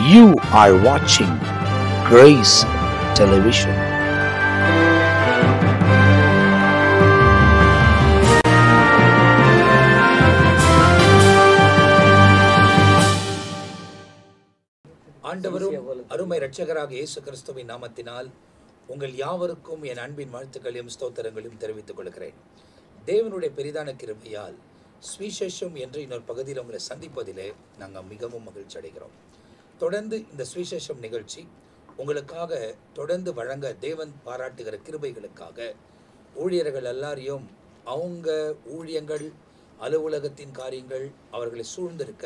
You are watching Grace Television. ஆண்டவரும் அருமை இரட்சகராக இயேசு கிறிஸ்துவின் நாமத்தினால் உங்கள் யாவருக்கும் என் அன்பின் வாழ்த்துக்களையும் ஸ்தோத்திரங்களையும் தெரிவித்துக் கொள்கிறேன். தேவனுடைய பெரிதான கிருபையால் சுவிசேஷம் என்ற இன்னொரு பகுதியில் உங்களை சந்திப்பதிலே நாங்கள் மிகவும் மகிழ்ச்சி அடைகிறோம். தொடர்ந்து இந்த சுவிசேஷம் நிகழ்ச்சி உங்களுக்காக தொடர்ந்து வழங்க தேவன் பாராட்டுகிற கிருபைகளுக்காக ஊழியர்கள் எல்லாரையும் அவங்க ஊழியங்கள், அலுவலகத்தின் காரியங்கள் அவர்களை சூழ்ந்திருக்க,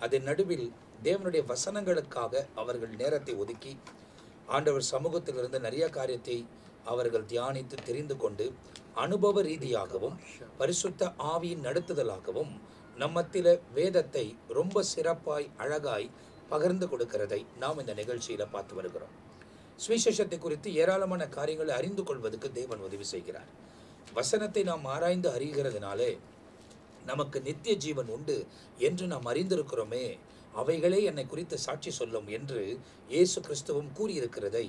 அதன் நடுவில் தேவனுடைய வசனங்களுக்காக அவர்கள் நேரத்தை ஒதுக்கி ஆண்டவர் சமூகத்திலிருந்து நிறைய காரியத்தை அவர்கள் தியானித்து தெரிந்து கொண்டு அனுபவ ரீதியாகவும் பரிசுத்த ஆவியின் நடத்துதலாகவும் நம்மத்தில வேதத்தை ரொம்ப சிறப்பாய் அழகாய் பகிர்ந்து கொடுக்கிறதை நாம் இந்த நிகழ்ச்சியில் பார்த்து வருகிறோம். சுவிசேஷத்தை குறித்து ஏராளமான காரியங்களை அறிந்து கொள்வதற்கு தேவன் உதவி செய்கிறார். வசனத்தை நாம் ஆராய்ந்து அறிகிறதுனாலே நமக்கு நித்திய ஜீவன் உண்டு என்று நாம் அறிந்திருக்கிறோமே, அவைகளே என்னை குறித்து சாட்சி சொல்லும் என்று இயேசு கிறிஸ்துவும் கூறியிருக்கிறதை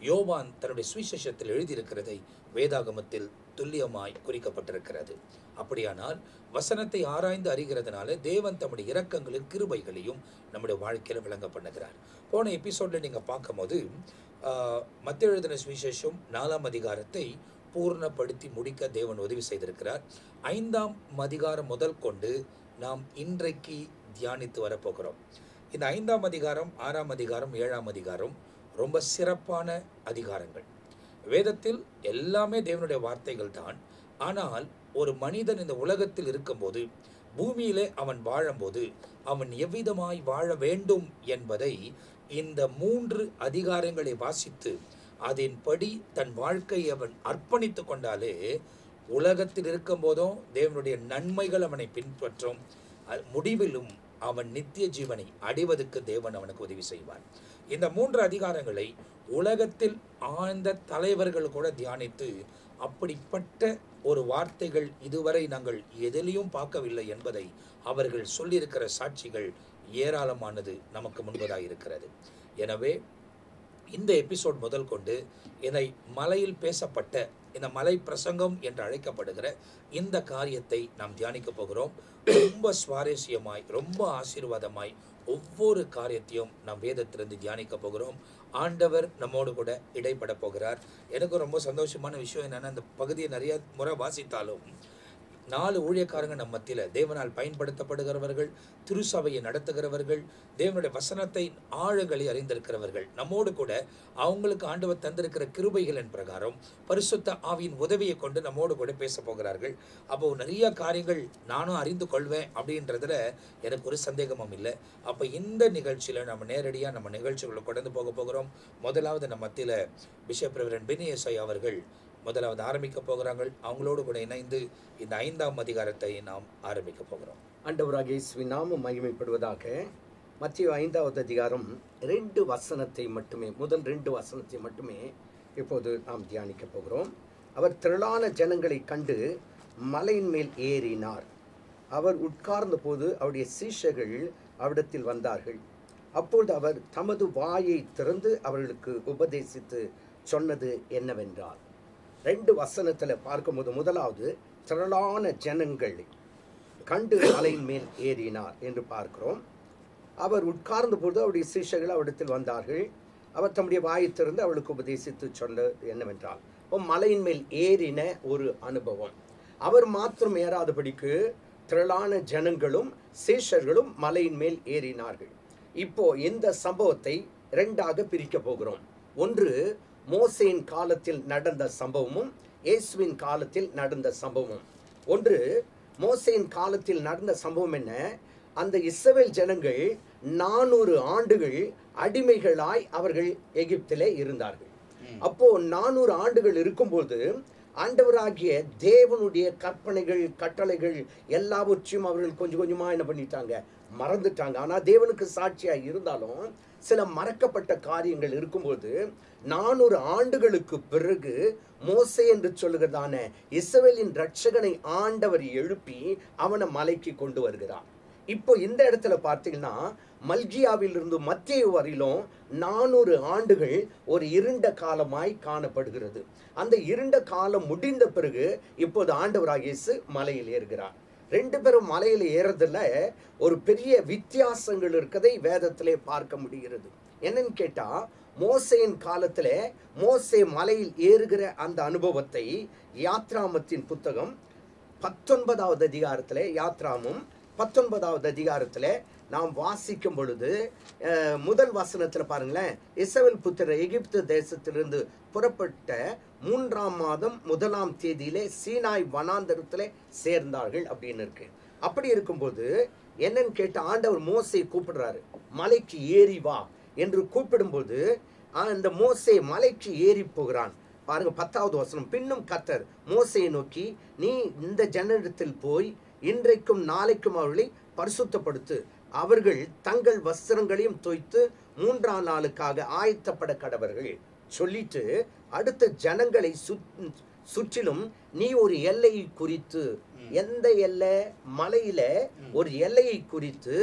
யோவான் தன்னுடைய சுவிசேஷத்தில் எழுதியிருக்கிறதை வேதாகமத்தில் துல்லியமாய் குறிக்கப்பட்டிருக்கிறது. அப்படியானால் வசனத்தை ஆராய்ந்து அறிகிறதுனால தேவன் தம்முடைய இரக்கங்களையும் கிருபைகளையும் நம்முடைய வாழ்க்கையில் விளங்க பண்ணுகிறார். போன எபிசோடில் நீங்கள் பார்க்கும்போது மத்தேயு எழுதின சுவிசேஷம் 4ஆம் அதிகாரத்தை பூர்ணப்படுத்தி முடிக்க தேவன் உதவி செய்திருக்கிறார். 5ஆம் அதிகாரம் முதல் கொண்டு நாம் இன்றைக்கு தியானித்து வரப்போகிறோம். இந்த 5ஆம் அதிகாரம், 6ஆம் அதிகாரம், 7ஆம் அதிகாரம் ரொம்ப சிறப்பான அதிகாரங்கள். வேதத்தில் எல்லாமே தேவனுடைய வார்த்தைகள் தான். ஆனால் ஒரு மனிதன் இந்த உலகத்தில் இருக்கும்போது, பூமியிலே அவன் வாழும்போது அவன் எவ்விதமாய் வாழ வேண்டும் என்பதை இந்த 3 அதிகாரங்களை வாசித்து அதன்படி தன் வாழ்க்கையை அவன் அர்ப்பணித்து கொண்டாலே உலகத்தில் இருக்கும் போதும் தேவனுடைய நன்மைகள் அவனை பின்பற்றும், முடிவிலும் அவன் நித்திய ஜீவனை அடைவதற்கு தேவன் அவனுக்கு உதவி செய்வார். இந்த 3 அதிகாரங்களை உலகத்தில் ஆழ்ந்த தலைவர்கள் கூட தியானித்து அப்படிப்பட்ட ஒரு வார்த்தைகள் இதுவரை நாங்கள் எதிலையும் பார்க்கவில்லை என்பதை அவர்கள் சொல்லியிருக்கிற சாட்சிகள் ஏராளமானது நமக்கு முன்பதாக இருக்கிறது. எனவே இந்த எபிசோட் முதல் கொண்டு இதை மலையில் பேசப்பட்ட இந்த மலை பிரசங்கம் என்று அழைக்கப்படுகிற இந்த காரியத்தை நாம் தியானிக்க போகிறோம். ரொம்ப சுவாரஸ்யமாய், ரொம்ப ஆசீர்வாதமாய் ஒவ்வொரு காரியத்தையும் நாம் வேதத்திலிருந்து தியானிக்க போகிறோம். ஆண்டவர் நம்மோடு கூட இடைப்பட போகிறார். எனக்கு ரொம்ப சந்தோஷமான விஷயம் என்னென்னா, இந்த பகுதியை நிறைய முறை வாசித்தாலும் 4 ஊழியக்காரங்க நம்ம மத்தியில் தேவனால் பயன்படுத்தப்படுகிறவர்கள், திருசபையை நடத்துகிறவர்கள், தேவனுடைய வசனத்தை ஆழங்களை அறிந்திருக்கிறவர்கள் நம்மோடு கூட அவங்களுக்கு ஆண்டவர் தந்திருக்கிற கிருபைகளின் பிரகாரம் பரிசுத்த ஆவியின் உதவியை கொண்டு நம்மோடு கூட பேச போகிறார்கள். அப்போ நிறைய காரியங்கள் நானும் அறிந்து கொள்வேன் அப்படின்றதுல எனக்கு ஒரு சந்தேகமும் இல்லை. அப்போ இந்த நிகழ்ச்சியில் நம்ம நேரடியாக நம்ம நிகழ்ச்சிகளை கடந்து போக போகிறோம். முதலாவது நம்ம மத்தியில் பிஷப் ரெவரண்ட் பெனி எஸ்ஐ அவர்கள் முதலாவது ஆரம்பிக்க போகிறார்கள். அவங்களோடு கூட இணைந்து இந்த 5ஆம் அதிகாரத்தை நாம் ஆரம்பிக்க போகிறோம். ஆண்டவராகிய இயேசுவின் நாமம் மகிமைப்படுவதாக. மத்தேயு 5ஆவது அதிகாரம் 2 வசனத்தை மட்டுமே, முதல் 2 வசனத்தை மட்டுமே இப்போது நாம் தியானிக்க போகிறோம். அவர் திரளான ஜனங்களை கண்டு மலையின் மேல் ஏறினார். அவர் உட்கார்ந்த போது அவருடைய சீஷர்கள் அவரிடத்தில் வந்தார்கள். அப்பொழுது அவர் தமது வாயை திறந்து அவர்களுக்கு உபதேசித்து சொன்னது என்னவென்றால், 2 வசனத்தில் பார்க்கும்போது முதலாவது திரளான ஜனங்களை கண்டு மலையின் மேல் ஏறினார் என்று பார்க்கிறோம். அவர் உட்கார்ந்த போது அவருடைய சீஷர்கள் அவரிடத்தில் வந்தார்கள். அவர் தம்முடைய வாயை திறந்து அவளுக்கு உபதேசித்து சொன்னது என்னவென்றால், மலையின் மேல் ஏறின ஒரு அனுபவம். அவர் மாத்திரம் ஏறாதபடிக்கு திரளான ஜனங்களும் சீஷர்களும் மலையின் மேல் ஏறினார்கள். இப்போ இந்த சம்பவத்தை 2ஆக பிரிக்க போகிறோம். ஒன்று மோசேயின் காலத்தில் நடந்த சம்பவமும் இயேசுவின் காலத்தில் நடந்த சம்பவமும். ஒன்று மோசேயின் காலத்தில் நடந்த சம்பவம் என்ன? அந்த இஸ்ரவேல் ஜனங்கள் 400 ஆண்டுகள் அடிமைகளாய் அவர்கள் எகிப்திலே இருந்தார்கள். அப்போ 400 ஆண்டுகள் இருக்கும்போது ஆண்டவராகிய தேவனுடைய கற்பனைகள், கட்டளைகள் எல்லாவற்றையும் அவர்கள் கொஞ்சம் கொஞ்சமா என்ன பண்ணிட்டாங்க, மறந்துட்டாங்க. ஆனா தேவனுக்கு சாட்சியா இருந்தாலும் சில மறக்கப்பட்ட காரியங்கள் இருக்கும்போது 400 ஆண்டுகளுக்கு பிறகு மோசே என்று சொல்லுகிறதான இஸ்ரவேலின் இரட்சகனை ஆண்டவர் எழுப்பி அவனை மலைக்கு கொண்டு வருகிறார். இப்போ இந்த இடத்துல பார்த்தீங்கன்னா மல்கியாவிலிருந்து மத்தேயு வரையிலும் 400 ஆண்டுகள் ஒரு இருண்ட காலமாய் காணப்படுகிறது. அந்த இருண்ட காலம் முடிந்த பிறகு இப்போது ஆண்டவராகிய இயேசு மலையில் ஏறுகிறார். 2 பேரும் மலையில் ஏறதுல ஒரு பெரிய வித்தியாசங்கள் இருக்கதை வேதத்திலே பார்க்க முடிகிறது. என்னன்னு கேட்டா, மோசேயின் காலத்துல மோசே மலையில் ஏறுகிற அந்த அனுபவத்தை யாத்ராமத்தின் புத்தகம் 19வது அதிகாரத்துல, யாத்ராமும் 19வது அதிகாரத்துல நாம் வாசிக்கும் பொழுது முதல் வசனத்துல பாருங்களேன், இஸ்ரவேல் புத்திரர் எகிப்து தேசத்திலிருந்து புறப்பட்ட 3ஆம் மாதம் 1ஆம் தேதியிலே சீனாய் வனாந்தரத்திலே சேர்ந்தார்கள் அப்படின்னு இருக்கு. அப்படி இருக்கும்போது என்னன்னு கேட்ட, ஆண்டவர் மோசே கூப்பிடுறாரு, மலைக்கு ஏறி வா என்று கூப்பிடும்போது அந்த மோசே மலைக்கு ஏறி போகிறான். பாருங்க 10வது வசனம், பின்னும் கர்த்தர் மோசேயை நோக்கி, நீ இந்த ஜனத்திடத்தில் போய் இன்றைக்கும் நாளைக்கும் அவர்களை பரிசுத்தப்படுத்து, அவர்கள் தங்கள் வஸ்திரங்களையும் தோய்த்து 3ஆம் நாளுக்காக ஆயத்தப்பட கடவர்கள் சொல்லிட்டு, அடுத்த ஜனங்களை சுற்றிலும் நீ ஒரு எல்லையை குறித்து, எந்த எல்லை? மலையில ஒரு எல்லையை குறித்து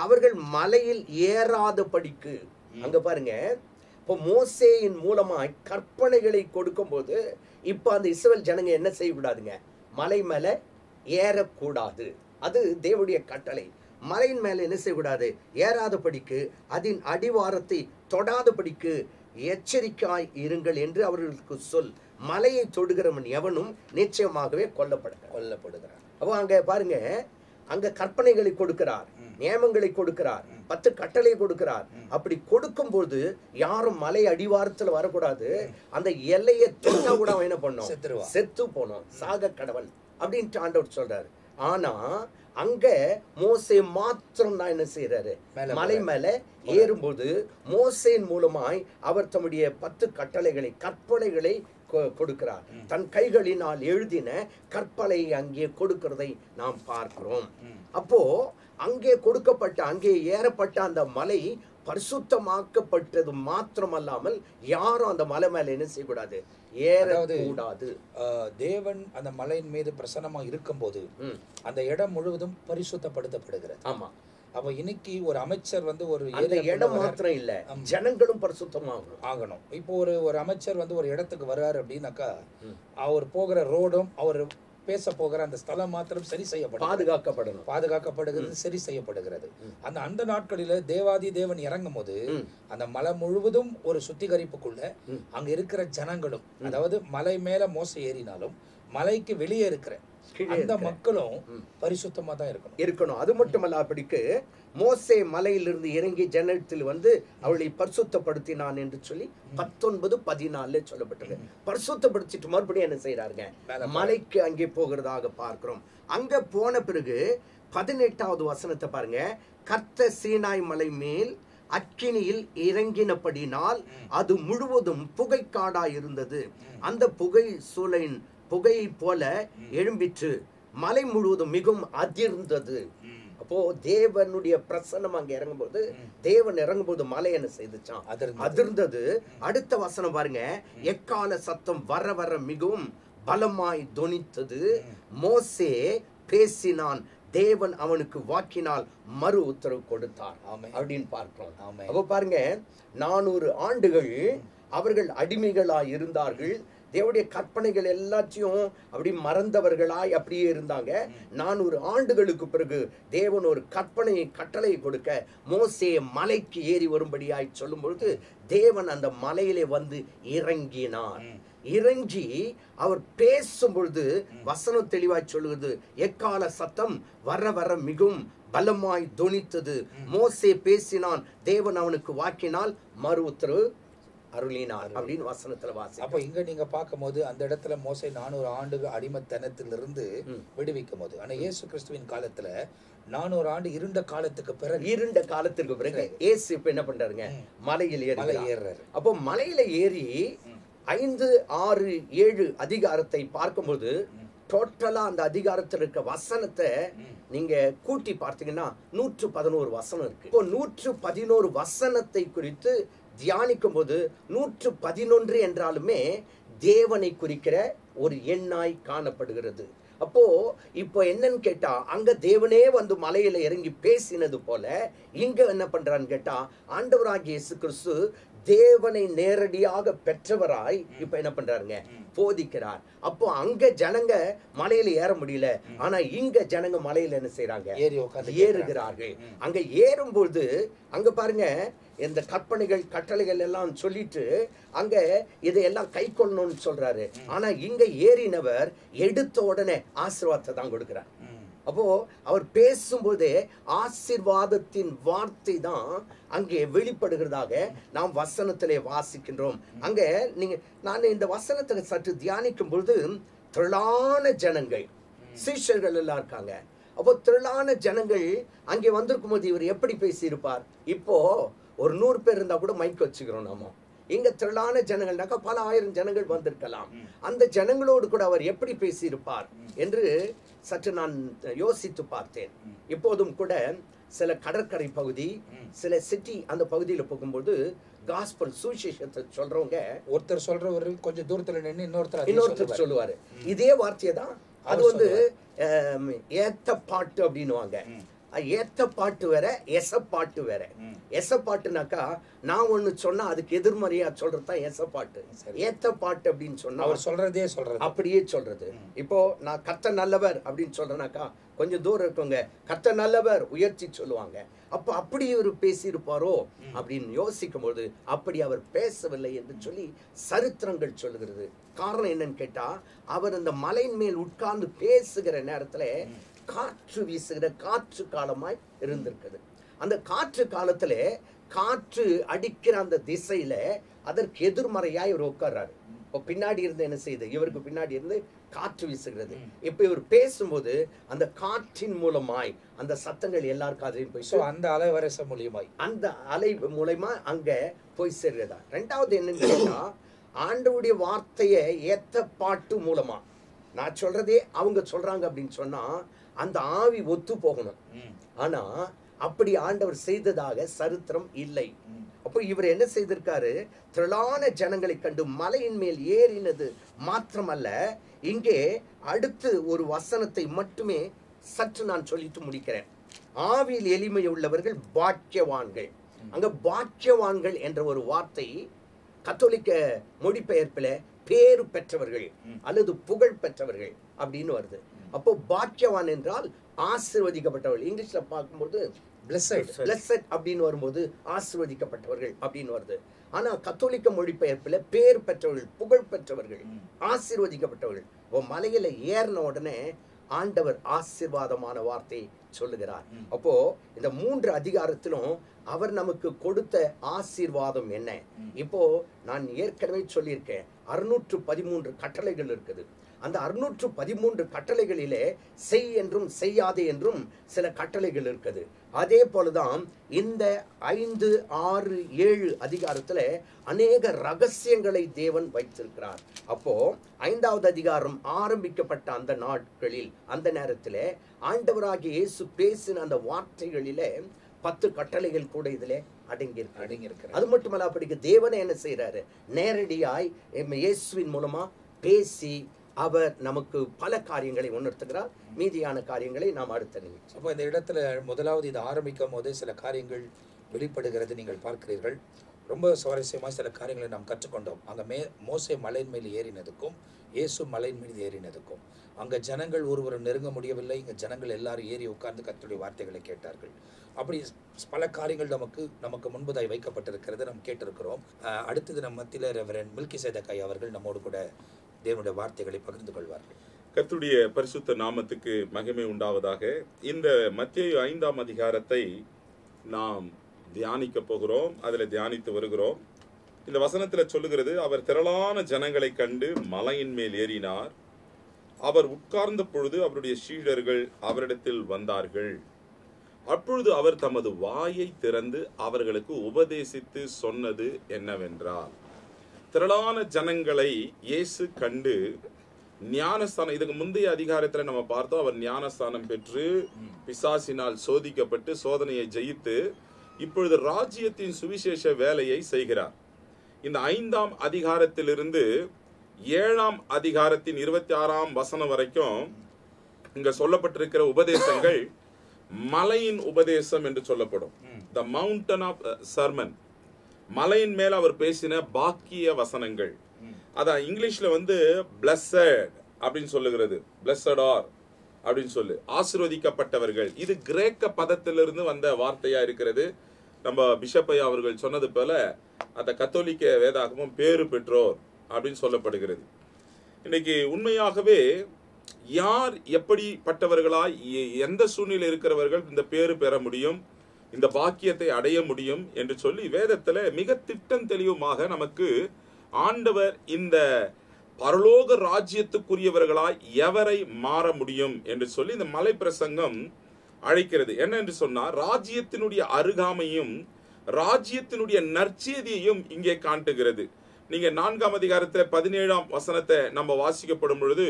அவர்கள் மலையில் ஏறாதபடிக்கு. அங்க பாருங்க, இப்போ மோசேயின் மூலமாய் கற்பனைகளை கொடுக்கும் போது இப்ப அந்த இஸ்ரவேல் ஜனங்க என்ன செய்யக்கூடாதுங்க? மலை மேல ஏறக்கூடாது. அது தேவனுடைய கட்டளை. மலையின் மேல என்ன செய்யக்கூடாது? ஏறாதபடிக்கு, அதன் அடிவாரத்தை தொடாதபடிக்கு எச்சரிக்கையாய் இருங்கள் என்று அவர்களுக்கு சொல். மலையை தொடுகிறவன் எவனும் நிச்சயமாகவே கொல்லப்படுகிறான். அப்போ அங்க பாருங்க, அங்க கற்பனைகளை கொடுக்கிறார், நியமங்களை கொடுக்கிறார், 10 கட்டளை கொடுக்கிறார். அப்படி கொடுக்கும் போது யாரும் மலை அடிவாரத்துல வரக்கூடாது. அந்த எல்லையை தொட்டா கூட அவன் என்ன பண்ணும்? செத்து போனோம், சாக கடவன் அப்படின்ட்டு ஆண்டவர் சொல்றாரு. ஆனா அங்க மோசே மாத்திரம் தான் என்ன செய்யறாரு? மலை மேல ஏறும்போது மோசேயின் மூலமாய் அவர் தம்முடைய 10 கட்டளைகளை, கற்பனைகளை கொடுக்கிறார். தன் கைகளினால் எழுதின கற்பனை அங்கே கொடுக்கிறதை நாம் பார்க்கிறோம். அப்போ அங்கே கொடுக்கப்பட்ட, அங்கே ஏறப்பட்ட அந்த மலை பரிசுத்தமாக்கப்பட்டது மாத்திரமல்லாமல் யாரும் அந்த மலை மேல என்ன செய்யக்கூடாது? ஏறக்கூடாது. தேவன் அந்த மலையின் மீது பிரசன்னமா இருக்கும் போது அந்த இடம் முழுவதும் பரிசுத்தப்படுத்தப்படுகிறது. ஆமா. அப்ப இன்னைக்கு ஒரு அமைச்சர் வந்து ஒரு இடம் மாத்திரம் இல்ல, ஜனங்களும் பரிசுத்தமாகணும். இப்போ ஒரு அமைச்சர் வந்து ஒரு இடத்துக்கு வர்றாரு அப்படின்னாக்கா, அவர் போகிற ரோடும் அவர் பேச போகிற அந்த ஸ்தலம் மாத்திரம் சரி செய்யப்படும், பாதுகாக்கப்படுகிறது, சரி செய்யப்படுகிறது. அந்த நாட்களில தேவாதி தேவன் இறங்கும் போது அந்த மலை முழுவதும் ஒரு சுத்திகரிப்புக்குள்ள அங்க இருக்கிற ஜனங்களும், அதாவது மலை மேல மோசே ஏறினாலும் மலைக்கு வெளியே இருக்கிற அந்த மக்களும் பரிசுத்தமா தான் இருக்கணும். அது மட்டுமல்ல, அப்படிக்கு மோசே மலையிலிருந்து இறங்கி ஜனத்தில் வந்து அவளை பரிசுத்தப்படுத்தினான் என்று சொல்லி 19:14 சொல்லப்பட்டது. பரிசுத்தப்படுத்திட்டு மறுபடியும் என்ன செய்யறாருங்க? மலைக்கு அங்கே போகிறதாக பார்க்கிறோம். அங்க போன பிறகு 18வது வசனத்தை பாருங்க, கர்த்தர் சீனாய் மலை மேல் அக்கினியில் இறங்கினபடினால் அது முழுவதும் புகைக்காடா இருந்தது. அந்த புகை சூளையின் புகையை போல எழும்பிற்று, மலை முழுவதும் மிகவும் அதிர்ந்தது. அப்போ தேவனுடைய பிரசன்னம் அங்க இறங்கும் போது, தேவன் இறங்கும் போது மலை என்ன செய்துச்சான்? அதிர்ந்தது. அடுத்த வசனம் பாருங்க, எக்கால சத்தம் வர வர மிகவும் பலமாய் தொனித்தது, மோசே பேசினான், தேவன் அவனுக்கு வாக்கினால் மறு உத்தரவு கொடுத்தார் அப்படின்னு பார்க்கிறோம். அப்ப பாருங்க, 400 ஆண்டுகள் அவர்கள் அடிமைகளாய் இருந்தார்கள். தேவனுடைய கற்பனைகள் எல்லாத்தையும் அப்படி மறந்தவர்களாய் அப்படியே இருந்தாங்க. 400 ஆண்டுகளுக்கு பிறகு தேவன் ஒரு கட்டளையை கொடுக்க மோசே மலைக்கு ஏறி வரும்படியாய் சொல்லும் பொழுது தேவன் அந்த மலையிலே வந்து இறங்கினார். இறங்கி அவர் பேசும் பொழுது வசனம் தெளிவாய் சொல்லுகிறது, எக்கால சத்தம் வர வர மிகவும் பலமாய் தொனித்தது, மோசே பேசினான், தேவன் அவனுக்கு வாக்கினால் மறு உத்தரவு அருளினார் அப்படின்னு வசனத்துல வாசி. அப்ப இங்க நீங்க பார்க்கும் போது அந்த இடத்துல மோசே 400 ஆண்டுகள் அடிமைத்தனத்திலிருந்து விடுவிக்கும் போது, ஆனா இயேசு கிறிஸ்துவின் காலத்துல 400 ஆண்டு இருண்ட காலத்துக்கு பிறகு இயேசு இப்ப என்ன பண்றாருங்க? மலையில் ஏறுறாரு. அப்போ மலையில ஏறி 5, 6, 7 அதிகாரத்தை பார்க்கும்போது டோட்டலா அந்த அதிகாரத்தில் இருக்க வசனத்தை நீங்க கூட்டி பார்த்தீங்கன்னா 111 வசனம் இருக்கு. இப்போ 111 வசனத்தை குறித்து தியானிக்கும் போது 111 என்றாலுமே தேவனை குறிக்கிற ஒரு எண்ணாய் காணப்படுகிறது. அப்போ இப்போ என்னன்னு கேட்டா, அங்க தேவனே வந்து மலையில இறங்கி பேசினது போல இங்க என்ன பண்றான்னு கேட்டா, ஆண்டவராகிய இயேசு கிறிஸ்து தேவனை நேரடியாக பெற்றவராய் இப்ப என்ன பண்றாருங்க, போதிக்கிறார். அப்போ அங்க ஜனங்க மலையில ஏற முடியல, ஆனா இங்க ஜனங்க மலையில என்ன செய்யறாங்க, ஏறுகிறார்கள். அங்க ஏறும்போது அங்க பாருங்க, இந்த கற்பனைகள் கட்டளைகள் எல்லாம் சொல்லிட்டு அங்க இதையெல்லாம் கை கொள்ளணும்னு சொல்றாரு. ஆனா இங்க ஏறினவர் எடுத்த உடனே ஆசீர்வாதத்தை தான் கொடுக்கிறார். அப்போ அவர் பேசும்போதே ஆசீர்வாதத்தின் வார்த்தை தான் அங்கே வெளிப்படுகிறதாக நாம் வசனத்திலே வாசிக்கின்றோம். அங்க நீங்க நான் இந்த வசனத்தை சற்று தியானிக்கும் பொழுது திரளான ஜனங்கள், சீஷர்கள் எல்லாம் இருக்காங்க. அப்போ திரளான ஜனங்கள் அங்கே வந்திருக்கும் போது இவர் எப்படி பேசியிருப்பார்? இப்போ ஒரு 100 பேர் இருந்தா கூட மைக் வச்சுக்கிறோம் நாம. இங்க திரளான ஜனங்கள்னாக்கா பல ஆயிரம் ஜனங்கள் வந்திருக்கலாம். அந்த ஜனங்களோடு கூட அவர் எப்படி பேசியிருப்பார் என்று சற்று நான் யோசித்து பார்த்தேன். இப்போதும் கூட சில கடற்கரை பகுதி, சில சிட்டி அந்த பகுதியில போகும்போது காஸ்பல் சுவிசேஷத்தை சொல்றவங்க, ஒருத்தர் சொல்றவர் கொஞ்சம் தூரத்துல நின்று இன்னொருத்தர் சொல்லுவாரு இதே வார்த்தையை தான். அது வந்து ஏத்த பாட்டு அப்படின்னுவாங்க. ஏத்த பாட்டு வேற, எசப்பாட்டு வேற. எசப்பாட்டுனாக்கா நான் ஒண்ணு சொன்னா அதுக்கு எதிர்மறையா சொல்றதுதான் எசப்பாட்டு. ஏத்த பாட்டு அப்படின்னு சொன்னா அவர் சொல்றதே சொல்றது, அப்படியே சொல்றது. இப்போ நான் கர்த்தர் நல்லவர் அப்படின்னு சொல்றேனாக்கா கொஞ்சம் தூரம் இருக்கவங்க கர்த்தர் நல்லவர் உயர்த்தி சொல்லுவாங்க. அப்ப அப்படி இவர் பேசியிருப்பாரோ அப்படின்னு யோசிக்கும் போது அப்படி அவர் பேசவில்லை என்று சொல்லி சரித்திரங்கள் சொல்லுகிறது. காரணம் என்னன்னு கேட்டா, அவர் அந்த மலையின் மேல் உட்கார்ந்து பேசுகிற நேரத்துல காற்று வீசுகிற காற்று காலமாய் இருந்திருக்குது. அந்த காற்று காலத்துல காற்று அடிக்கிற அந்த திசையில அதற்கு எதிர்மறையாய் இவர் உட்கார்றாரு. இப்போ பின்னாடி இருந்து என்ன செய்யுது, இவருக்கு பின்னாடி இருந்து காற்று வீசுகிறது. இப்ப இவர் பேசும்போது அந்த காற்றின் மூலமாய் அந்த சத்தங்கள் எல்லாருக்கும் அதையும் போய் அந்த அலைவரச மூலியமாய் அந்த அலை மூலமா அங்க போய் சேர்றதா. ரெண்டாவது என்னன்னு கேட்டா, ஆண்டவருடைய வார்த்தையை ஏத்த பாட்டு மூலமா நான் சொல்றதே அவங்க சொல்றாங்க அப்படின்னு சொன்னா அந்த ஆவி ஒத்து போகணும். ஆனா அப்படி ஆண்டவர் செய்ததாக சரித்திரம் இல்லை. அப்போ இவர் என்ன செய்திருக்காரு, திரளான ஜனங்களை கண்டு மலையின் மேல் ஏறினது மாத்திரமல்ல, இங்கே அடுத்து ஒரு வசனத்தை மட்டுமே சற்று நான் சொல்லிட்டு முடிக்கிறேன். ஆவியில் எளிமை உள்ளவர்கள் பாக்கியவான்கள். அங்க பாக்கியவான்கள் என்ற ஒரு வார்த்தை கத்தோலிக்க மொழிபெயர்ப்பில் பேரு பெற்றவர்கள் அல்லது புகழ் பெற்றவர்கள் அப்படின்னு வருது. அப்போ பாக்கியவான் என்றால் ஆசீர்வதிக்கப்பட்டவர்கள். இங்கிலீஷ்ல பார்க்கும்போது blessed அப்படின்னு வரும்போது ஆசீர்வதிக்கப்பட்டவர்கள் அப்படின்னு வருது. ஆனா கத்தோலிக்க மொழிபெயர்ப்புல பேர் பெற்றவர்கள், புகழ் பெற்றவர்கள், ஆசீர்வதிக்கப்பட்டவர்கள். மலையில ஏறின உடனே ஆண்டவர் ஆசீர்வாதமான வார்த்தை சொல்லுகிறார். அப்போ இந்த 3 அதிகாரத்திலும் அவர் நமக்கு கொடுத்த ஆசீர்வாதம் என்ன? இப்போ நான் ஏற்கனவே சொல்லியிருக்கேன், 613 கட்டளைகள் இருக்குது. அந்த 613 கட்டளைகளிலே செய் என்றும் செய்யாதே என்றும் சில கட்டளைகள் இருக்குது. அதே போலதான் இந்த 5, 6, 7 அதிகாரத்துல அநேக ரகசியங்களை தேவன் வைத்திருக்கிறார். அப்போ 5வது அதிகாரம் ஆரம்பிக்கப்பட்ட அந்த நாட்களில் அந்த நேரத்தில் ஆண்டவராகிய இயேசு பேசின அந்த வார்த்தைகளிலே 10 கட்டளைகள் கூட இதுல அடங்கியிருக்கு. அது மட்டுமல்ல, அப்படிக்கு தேவனை என்ன செய்யறாரு, நேரடியாய் இயேசுவின் மூலமா பேசி அவர் நமக்கு பல காரியங்களை உணர்த்துகிறார். மீதியான காரியங்களை நாம் அடுத்த நிமிஷம். அப்போ இந்த இடத்துல முதலாவது இது ஆரம்பிக்கும் போதே சில காரியங்கள் வெளிப்படுகிறது நீங்கள் பார்க்கிறீர்கள். ரொம்ப சுவாரஸ்யமாக சில காரியங்களை நாம் கற்றுக்கொண்டோம். அங்கே மோசே மலையின் மேல் ஏறினதுக்கும் இயேசு மலையின் மீது ஏறினதுக்கும் அங்கே ஜனங்கள் ஒருவரும் நெருங்க முடியவில்லை. இங்கே ஜனங்கள் எல்லாரும் ஏறி உட்கார்ந்து கர்த்தருடைய வார்த்தைகளை கேட்டார்கள். அப்படி பல காரியங்கள் நமக்கு முன்பதாய் வைக்கப்பட்டிருக்கிறது, நாம் கேட்டிருக்கிறோம். அடுத்தது நம் மத்தியில் ரெவரண்ட் மில்கிசேதேக் அவர்கள் நம்மோடு கூட தேவனுடைய வார்த்தைகளை பகிர்ந்து கொள்வார்கள். கர்த்தருடைய பரிசுத்த நாமத்துக்கு மகிமை உண்டாவதாக. இந்த மத்தேயு 5ஆம் அதிகாரத்தை நாம் தியானிக்க போகிறோம். அதில் தியானித்து வருகிறோம். இந்த வசனத்தில் சொல்லுகிறது, அவர் திரளான ஜனங்களை கண்டு மலையின் மேல் ஏறினார். அவர் உட்கார்ந்த பொழுது அவருடைய சீடர்கள் அவரிடத்தில் வந்தார்கள். அப்பொழுது அவர் தமது வாயை திறந்து அவர்களுக்கு உபதேசித்து சொன்னது என்னவென்றால், திரளான ஜனங்களை இயேசு கண்டு ஞானஸ்தானம், இதுக்கு முந்தைய அதிகாரத்தில் நம்ம பார்த்தோம், அவர் ஞானஸ்தானம் பெற்று பிசாசினால் சோதிக்கப்பட்டு சோதனையை ஜெயித்து இப்பொழுது ராஜ்யத்தின் சுவிசேஷ வேலையை செய்கிறார். இந்த 5ஆம் அதிகாரத்திலிருந்து 7ஆம் அதிகாரத்தின் 26ஆம் வசனம் வரைக்கும் இங்க சொல்லப்பட்டிருக்கிற உபதேசங்கள் மலையின் உபதேசம் என்று சொல்லப்படும். த மவுண்டன் ஆஃப் சர்மன், மலையின் மேல் அவர் பேசின பாக்கிய வசனங்கள். அதான் இங்கிலீஷ்ல பிளஸட் அப்படின்னு சொல்லுகிறது, பிளஸட் ஆர் அப்படின்னு சொல்லு, ஆசீர்வதிக்கப்பட்டவர்கள். இது கிரேக்க பதத்திலிருந்து வந்த வார்த்தையா இருக்கிறது. நம்ம பிஷப்பையா அவர்கள் சொன்னது போல அந்த கத்தோலிக்க வேதாகமும் பேறு பெற்றோர் அப்படின்னு சொல்லப்படுகிறது. இன்னைக்கு உண்மையாகவே யார் எப்படிப்பட்டவர்களாய் எந்த சூழ்நிலை இருக்கிறவர்கள் இந்த பேறு பெற முடியும், இந்த பாக்கியத்தை அடைய முடியும் என்று சொல்லி வேதத்துல மிக திட்டம் தெளிவுமாக நமக்கு ஆண்டவர் இந்த பரலோக ராஜ்யத்துக்குரியவர்களாய் எவரை மாற முடியும் என்று சொல்லி இந்த மலை பிரசங்கம் அழைக்கிறது. என்ன என்று சொன்னால், ராஜ்யத்தினுடைய அருகாமையும் ராஜ்யத்தினுடைய நற்செய்தியையும் இங்கே காட்டுகிறது. நீங்க 4ஆம் அதிகாரத்தில் 17ஆம் வசனத்தை நம்ம வாசிக்கப்படும் பொழுது,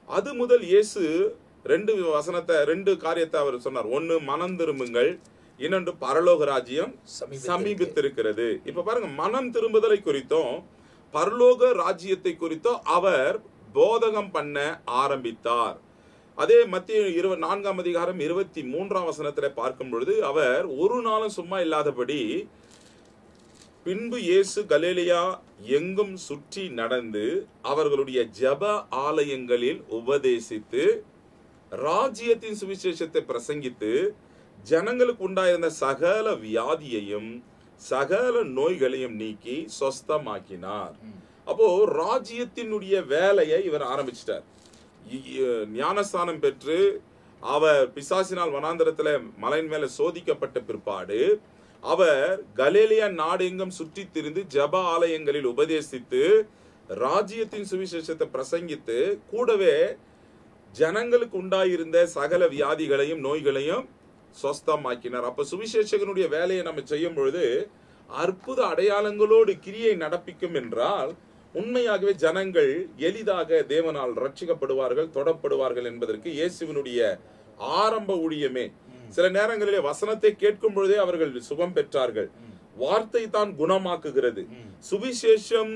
அது முதல் இயேசு 2 காரியத்தை அவர் சொன்னார். ஒன்னு, மனம் திரும்புங்கள், இன்னொன்று பரலோக ராஜ்யம் சமீபித்திருக்கிறது. இப்ப பாருங்க, மனம் திரும்புதலை குறித்தும் பரலோக ராஜ்யத்தை குறித்தும் அவர் போதகம் பண்ண ஆரம்பித்தார். அதே மத்திய 4ஆம் அதிகாரம் 23ஆம் வசனத்துல பார்க்கும் பொழுது, அவர் ஒரு நாளும் சும்மா இல்லாதபடி, பின்பு இயேசு கலிலேயா எங்கும் சுற்றி நடந்து அவர்களுடைய ஜெப ஆலயங்களில் உபதேசித்து ராஜ்யத்தின் சுவிசேஷத்தை பிரசங்கித்து ஜனங்களுக்கு உண்டாயிருந்த சகல வியாதியையும் சகல நோய்களையும் நீக்கி சொஸ்தமாக்கினார். அப்போ ராஜ்யத்தினுடைய வேலையை இவர் ஆரம்பிச்சிட்டார். ஞானஸ்தானம் பெற்று அவர் பிசாசினால் வனாந்தரத்துல மலையின் மேல சோதிக்கப்பட்ட பிற்பாடு அவர் கலிலேயா நாடு எங்கும் சுற்றி திரிந்து ஜெப ஆலயங்களில் உபதேசித்து ராஜ்யத்தின் சுவிசேஷத்தை பிரசங்கித்து கூடவே ஜனங்களுக்கு உண்டாயிருந்த சகல வியாதிகளையும் நோய்களையும் சொஸ்தமாக்கினார். அப்ப சுவிசேஷகனுடைய வேலையை நம்ம செய்யும் பொழுது அற்புத அடையாளங்களோடு கிரியை நடப்பிக்கும் என்றால் உண்மையாகவே ஜனங்கள் எளிதாக தேவனால் ரட்சிக்கப்படுவார்கள், தொடப்படுவார்கள் என்பதற்கு இயேசுவினுடைய ஆரம்ப ஊழியமே. சில நேரங்களிலே வசனத்தை கேட்கும் பொழுதே அவர்கள் சுகம் பெற்றார்கள். வார்த்தை தான் குணமாக்குகிறது. சுவிசேஷம்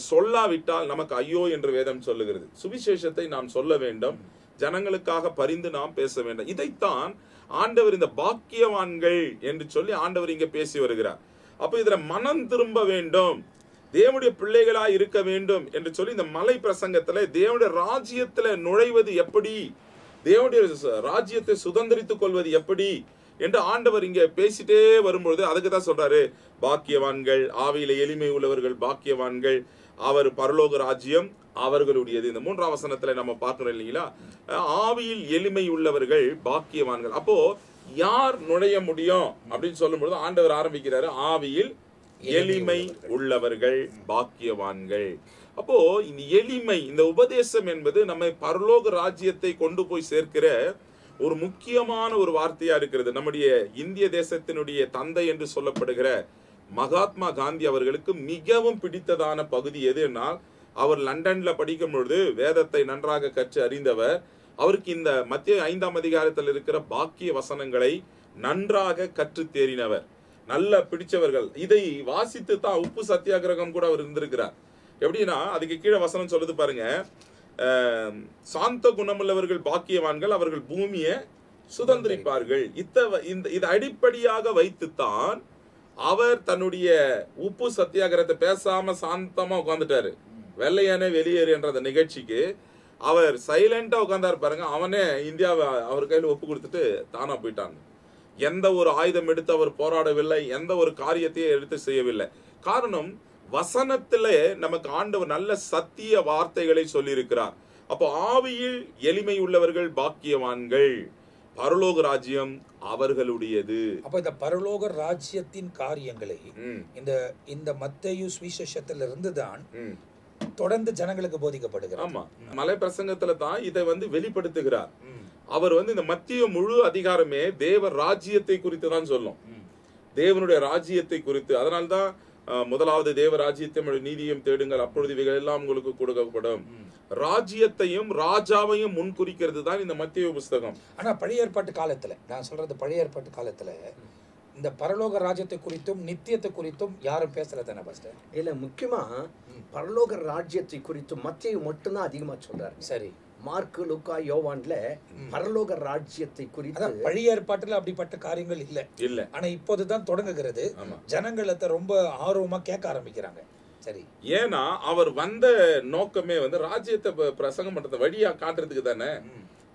சொல்லாவிட்டால் நமக்கு ஐயோ என்று வேதம் சொல்லுகிறது. சுவிசேஷத்தை நாம் சொல்ல வேண்டும், ஜனங்களுக்காக பரிந்து நாம் பேச வேண்டும். இதைத்தான் ஆண்டவர் இந்த பாக்கியவான்கள் என்று சொல்லி ஆண்டவர் இங்க பேசி வருகிறார். அப்ப இதுல மனம் திரும்ப வேண்டும், தேவனுடைய பிள்ளைகளாய் இருக்க வேண்டும் என்று சொல்லி இந்த மலை பிரசங்கத்துல தேவனுடைய ராஜ்யத்துல நுழைவது எப்படி, தேவனுடைய ராஜ்யத்தை சுதந்திரித்துக் கொள்வது எப்படி என்று ஆண்டவர் இங்க பேசிட்டே வரும்பொழுது அதுக்கு தான் சொல்றாரு, பாக்கியவான்கள், ஆவியில எளிமை உள்ளவர்கள் பாக்கியவான்கள், அவர் பரலோக ராஜ்யம் அவர்களுடையது. இந்த 3ஆம் வசனத்துல நம்ம பார்க்கிறோம் இல்லைங்களா, ஆவியில் எளிமை உள்ளவர்கள் பாக்கியவான்கள். அப்போ யார் நுழைய முடியும் அப்படின்னு சொல்லும் பொழுது ஆண்டவர் ஆரம்பிக்கிறாரு, ஆவியில் எளிமை உள்ளவர்கள் பாக்கியவான்கள். அப்போ இந்த எளிமை, இந்த உபதேசம் என்பது நம்மை பரலோக ராஜ்யத்தை கொண்டு போய் சேர்க்கிற ஒரு முக்கியமான ஒரு வார்த்தையா இருக்கிறது. நம்முடைய இந்திய தேசத்தினுடைய தந்தை என்று சொல்லப்படுகிற மகாத்மா காந்தி அவர்களுக்கு மிகவும் பிடித்ததான பகுதி எதுனால், அவர் லண்டன்ல படிக்கும் பொழுது வேதத்தை நன்றாக கற்று அறிந்தவர். அவருக்கு இந்த மத்திய 5ஆம் அதிகாரத்தில் இருக்கிற பாக்கிய வசனங்களை நன்றாக கற்று தேறினவர், நல்ல பிடிச்சவர்கள். இதை வாசித்து தான் உப்பு சத்தியாகிரகம் கூட அவர் இருந்திருக்கிறார். எப்படின்னா அதுக்கு கீழே வசனம் சொல்லுது பாருங்க, சாந்த குணமுள்ளவர்கள் பாக்கியவான்கள், அவர்கள் பூமியை சுதந்திரிப்பார்கள். இதை அடிப்படையாக வைத்துத்தான் அவர் தன்னுடைய உப்பு சத்தியாகிரகத்தை பேசாம சாந்தமா உட்கார்ந்துட்டாரு. வெள்ளையானே வெளியேறு என்ற அந்த நிகழ்ச்சிக்கு அவர் சைலண்டா உட்கார்ந்தாரு பாருங்க. அவனே இந்தியாவை அவர் கையில ஒப்பு கொடுத்துட்டு தானா போயிட்டாங்க. எந்த ஒரு ஆயுதம் எடுத்து அவர் போராடவில்லை, எந்த ஒரு காரியத்தையும் எடுத்து செய்யவில்லை. காரணம், வசனத்திலே நமக்கு ஆண்டவர் நல்ல சத்திய வார்த்தைகளை சொல்லி இருக்கிறார். அப்போ ஆவியில் எளிமை உள்ளவர்கள் பாக்கியவான்கள், பரலோக ராஜ்யம் அவர்களுடையது. அப்ப இந்த பரலோக ராஜ்யத்தின் காரியங்களை இந்த மத்தேயு சுவிசேஷத்திலிருந்து தான் தொடர்ந்து ஜனங்களுக்கு போதிக்கப்படுகிறார். ஆமா, மலை பிரசங்கத்துல தான் இதை வெளிப்படுத்துகிறார். அவர் இந்த மத்திய முழு அதிகாரமே தேவ ராஜ்யத்தை குறித்து தான் சொல்லும், தேவனுடைய ராஜ்யத்தை குறித்து. அதனால்தான் முதலாவது தேவ ராஜ்யத்தை நீதியும் தேடுங்கள், அப்பொழுது இவைகள் எல்லாம் உங்களுக்கு கொடுக்கப்படும். ராஜ்யத்தையும் ராஜாவையும் முன்குறிக்கிறது தான் இந்த மத்திய புஸ்தகம். ஆனா பழைய ஏற்பாட்டு காலத்துல, நான் சொல்றது பழைய ஏற்பாட்டு காலத்துல இந்த பரலோக ராஜ்யத்தை குறித்தும் நித்தியத்தை குறித்தும் யாரும் பேசல பாஸ்டர். இல்ல, முக்கியமா பரலோக ராஜ்யத்தை குறித்து மத்திய மட்டும்தான் அதிகமா சொல்றாரு. சரி, மார்க்கு, லூக்கா, யோவான்ல பரலோக ராஜ்யத்தை குறித்து பழைய ஏற்பாட்டுல அப்படிப்பட்ட காரியங்கள் இல்ல. ஆனா இப்போதுதான் தொடங்குகிறது. ஜனங்கள் ரொம்ப ஆர்வமா கேட்க ஆரம்பிக்கிறாங்க. சரி, ஏன்னா அவர் வந்த நோக்கமே ராஜ்யத்தை பிரசங்கம் பண்றது வழியா காட்டுறதுக்கு தானே.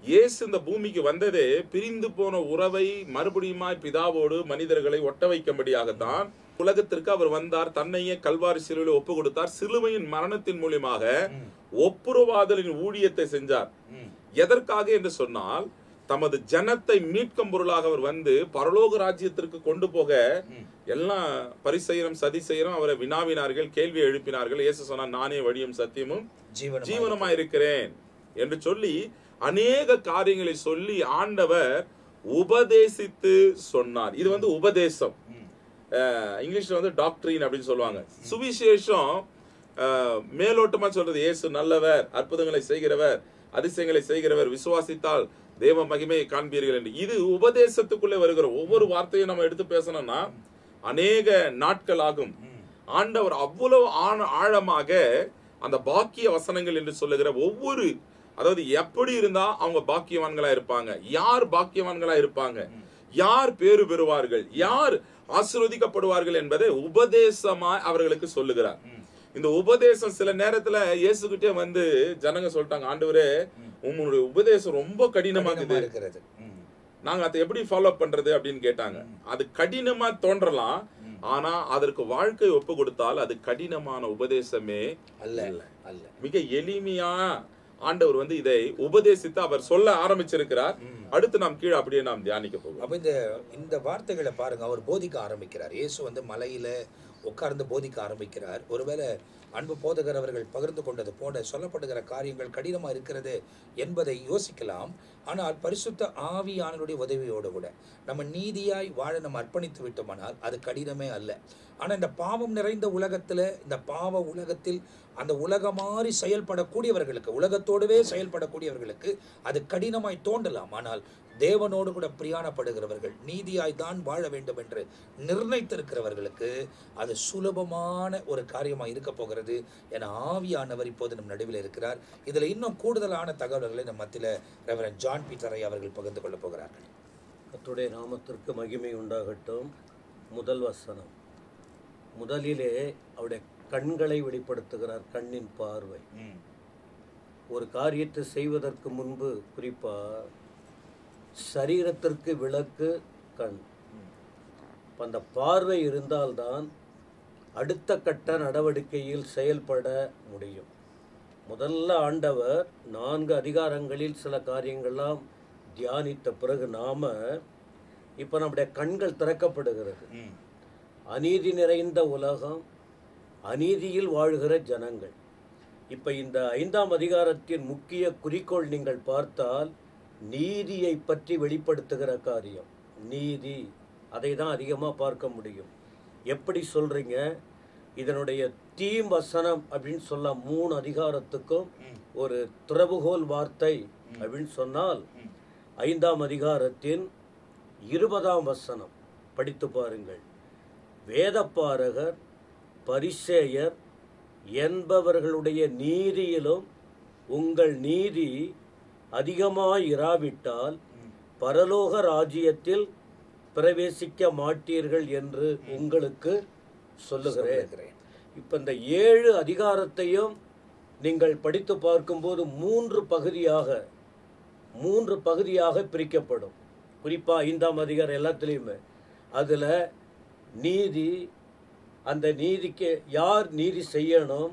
இயேசு இந்த பூமிக்கு வந்ததே பிரிந்து போன உறவை மறுபடியும் பிதாவோடு மனிதர்களை ஒட்ட வைக்கும்படியாகத்தான் உலகத்திற்கு அவர் வந்தார். தன்னையே கல்வாரி சிலுவையில் ஒப்பு கொடுத்தார். சிலுவையின் மரணத்தின் மூலியமாக ஒப்புரவாதலின் ஊழியத்தை செஞ்சார். எதற்காக என்று சொன்னால், தமது ஜனத்தை மீட்கும் பொருளாக அவர் வந்து பரலோக ராஜ்யத்திற்கு கொண்டு போக எல்லாம் பரிசெயரும் சதிசெயரும் அவரை வினாவினார்கள், கேள்வி எழுப்பினார்கள். இயேசு சொன்னார், நானே வழியும் சத்தியமும் ஜீவனமா இருக்கிறேன் என்று சொல்லி அநேக காரியங்களை சொல்லி ஆண்டவர் உபதேசித்து சொன்னார். இது உபதேசம். இங்கிலீஷ்ல டாக்டரின் அப்படின்னு சொல்லுவாங்க. சுவிசேஷம் மேலோட்டமா சொல்றது இயேசு நல்லவர், அற்புதங்களை செய்கிறவர், அதிசயங்களை செய்கிறவர், விசுவாசித்தால் தேவ மகிமையை காண்பீர்கள் என்று. இது உபதேசத்துக்குள்ளே வருகிற ஒவ்வொரு வார்த்தையும் நம்ம எடுத்து பேசணும்னா அநேக நாட்கள் ஆகும். ஆண்டவர் அவ்வளவு ஆழமாக அந்த பாக்கிய வசனங்கள் என்று சொல்லுகிற ஒவ்வொரு, அதாவது எப்படி இருந்தா அவங்க பாக்கியவான்களா இருப்பாங்க, யார் பாக்கியவான்களா இருப்பாங்க, யார் பேறு பெறுவார்கள், யார் ஆசீர்வதிக்கப்படுவார்கள் என்பதை உபதேசமா அவர்களுக்கு சொல்லுகிறார். இந்த உபதேசம் சில நேரத்துல இயேசுகிட்டே வந்து ஜனங்க சொல்லிட்டாங்க, ஆண்டவரே உங்களுடைய உபதேசம் ரொம்ப கடினமாக இருக்கிறது, நாங்க அதை எப்படி ஃபாலோ பண்றது அப்படின்னு கேட்டாங்க. அது கடினமா தோன்றலாம், ஆனா அதற்கு வாழ்க்கை ஒப்பு கொடுத்தால் அது கடினமான உபதேசமே அல்ல. மிக எளிமையா ஆண்டவர் வந்து இதை உபதேசித்து அவர் சொல்ல ஆரம்பிச்சிருக்கிறார். அடுத்து நாம் கீழே அப்படியே நாம் தியானிக்க போகிறோம். அப்ப இந்த வார்த்தைகளை பாருங்க, அவர் போதிக்க ஆரம்பிக்கிறார். இயேசு வந்து மலையில உட்கார்ந்து போதிக்க ஆரம்பிக்கிறார். ஒருவேளை அன்பு போதகர் அவர்கள் பகிர்ந்து கொண்டது போல சொல்லப்படுகிற காரியங்கள் கடினமா இருக்கிறது என்பதை யோசிக்கலாம். ஆனால் பரிசுத்த ஆவியானவருடைய உதவியோடு கூட நம்ம நீதியாய் வாழ நம்ம அர்ப்பணித்து விட்டோமானால் அது கடினமே அல்ல. ஆனால் இந்த பாவம் நிறைந்த உலகத்தில், இந்த பாவ உலகத்தில் அந்த உலகமாறி செயல்படக்கூடியவர்களுக்கு, உலகத்தோடவே செயல்படக்கூடியவர்களுக்கு அது கடினமாய் தோன்றலாம். ஆனால் தேவனோடு கூட பிரியாணப்படுகிறவர்கள், நீதியாய் தான் வாழ வேண்டும் என்று நிர்ணயித்திருக்கிறவர்களுக்கு அது சுலபமான ஒரு காரியமாக இருக்க போகிறது என ஆவியானவர் இப்போது நம் நடுவில் இருக்கிறார். இதில் இன்னும் கூடுதலான தகவல்களை நம் மத்தியில் ரெவரண்ட் ஜான் பீட்டரை அவர்கள் பகிர்ந்து கொள்ள போகிறார்கள். கர்த்தருடைய நாமத்திற்கு மகிமை உண்டாகட்டும். முதல் வசனம், முதலிலே அவருடைய கண்களை வெளிப்படுத்துகிறார். கண்ணின் பார்வை. ஒரு காரியத்தை செய்வதற்கு முன்பு குறிப்பா சரீரத்திற்கு விளக்கு கண். அந்த பார்வை இருந்தால்தான் அடுத்த கட்ட நடவடிக்கையில் செயல்பட முடியும். முதல்ல ஆண்டவர் 4 அதிகாரங்களில் சில காரியங்கள்லாம் தியானித்த பிறகு நாம இப்ப நம்முடைய கண்கள் திறக்கப்படுகிறது. அநீதி நிறைந்த உலகம், அநீதியில் வாழ்கிற ஜனங்கள். இப்ப இந்த 5ஆம் அதிகாரத்தின் முக்கிய குறிக்கோள் நீங்கள் பார்த்தால் நீதியை பற்றி வெளிப்படுத்துகிற காரியம். நீதி, அதை தான் அதிகமாக பார்க்க முடியும். எப்படி சொல்றீங்க? இதனுடைய தீம் வசனம் அப்படின்னு சொல்ல 3 அதிகாரத்துக்கும் ஒரு திறவுகோல் வார்த்தை அப்படின்னு சொன்னால் 5ஆம் அதிகாரத்தின் 20ஆம் வசனம் படித்து பாருங்கள். வேதப்பாரகர் பரிசேயர் என்பவர்களுடைய நீதியிலும் உங்கள் நீதி அதிகமாயிராவிட்டால் பரலோக ராஜ்யத்தில் பிரவேசிக்க மாட்டீர்கள் என்று உங்களுக்கு சொல்லுகிறேன். இப்ப இந்த 7 அதிகாரத்தையும் நீங்கள் படித்து பார்க்கும்போது 3 பகுதியாக பிரிக்கப்படும். குறிப்பா 5ஆம் அதிகாரம் எல்லாத்திலையுமே அதுல நீதி, அந்த நீதிக்கு யார் நீதி செய்யணும்,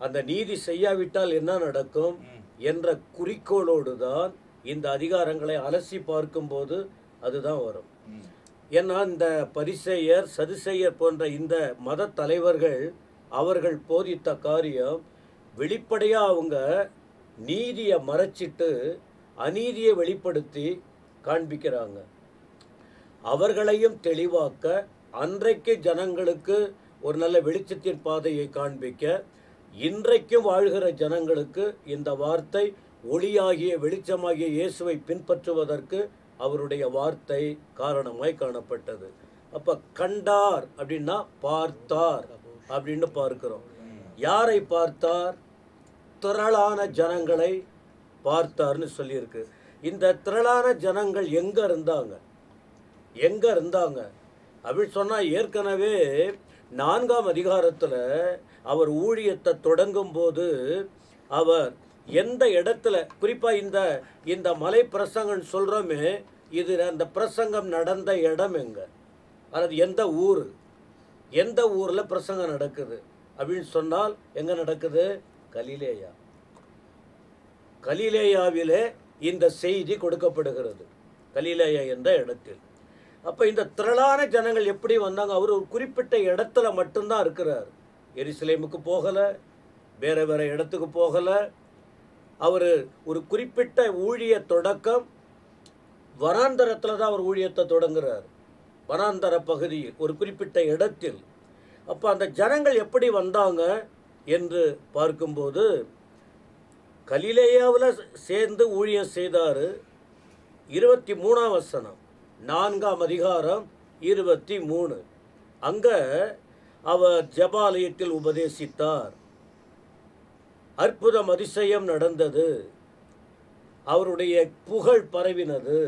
அந்த நீதி செய்யாவிட்டால் என்ன நடக்கும் என்ற குறிக்கோளோடு தான் இந்த அதிகாரங்களை அலசி பார்க்கும்போது அதுதான் வரும். ஏன்னா இந்த பரிசேயர் சதுசேயர் போன்ற இந்த மத தலைவர்கள் அவர்கள் போதித்த காரியம் வெளிப்படையா அவங்க நீதியை மறைச்சிட்டு அநீதியை வெளிப்படுத்தி காண்பிக்கிறாங்க. அவர்களையும் தெளிவாக்க, அன்றைக்கு ஜனங்களுக்கு ஒரு நல்ல வெளிச்சத்தின் பாதையை காண்பிக்க, இன்றைக்கும் வாழ்கிற ஜனங்களுக்கு இந்த வார்த்தை ஒளியாகிய வெளிச்சமாகிய இயேசுவை பின்பற்றுவதற்கு அவருடைய வார்த்தை காரணமாய் காணப்பட்டது. அப்ப கண்டார் அப்படின்னா பார்த்தார் அப்படின்னு பார்க்கிறோம். யாரை பார்த்தார்? திரளான ஜனங்களை பார்த்தார்னு சொல்லியிருக்கு. இந்த திரளான ஜனங்கள் எங்க இருந்தாங்க அப்படின்னு சொன்னா, ஏற்கனவே 4ஆம் அதிகாரத்துல அவர் ஊழியத்தை தொடங்கும் போது அவர் எந்த இடத்துல, குறிப்பா இந்த மலை பிரசங்கம் சொல்றோமே, இது அந்த பிரசங்கம் நடந்த இடம் எங்க, அதாவது எந்த ஊர்ல பிரசங்கம் நடக்குது அப்படின்னு சொன்னால் எங்க நடக்குது? கலிலேயாவிலே இந்த செய்தி கொடுக்கப்படுகிறது, கலிலேயா என்ற இடத்தில். அப்ப இந்த திரளான ஜனங்கள் எப்படி வந்தாங்க? அவர் ஒரு குறிப்பிட்ட இடத்துல மட்டும்தான் இருக்கிறார். எருசலேமுக்கு போகல, வேற இடத்துக்கு போகல. அவர் ஒரு குறிப்பிட்ட ஊழிய தொடக்கம் வனாந்தரத்துல தான் அவர் ஊழியத்தை தொடங்குறார், வனாந்தர பகுதியில் ஒரு குறிப்பிட்ட இடத்தில். அப்ப அந்த ஜனங்கள் எப்படி வந்தாங்க என்று பார்க்கும்போது, கலிலேயாவில் சேர்ந்து ஊழியம் செய்தாரு. 23ஆம் வசனம், 4ஆம் அதிகாரம் 23. அங்க அவர் ஜெபாலயத்தில் உபதேசித்தார், அற்புதம் அதிசயம் நடந்தது, அவருடைய புகழ் பரவினது.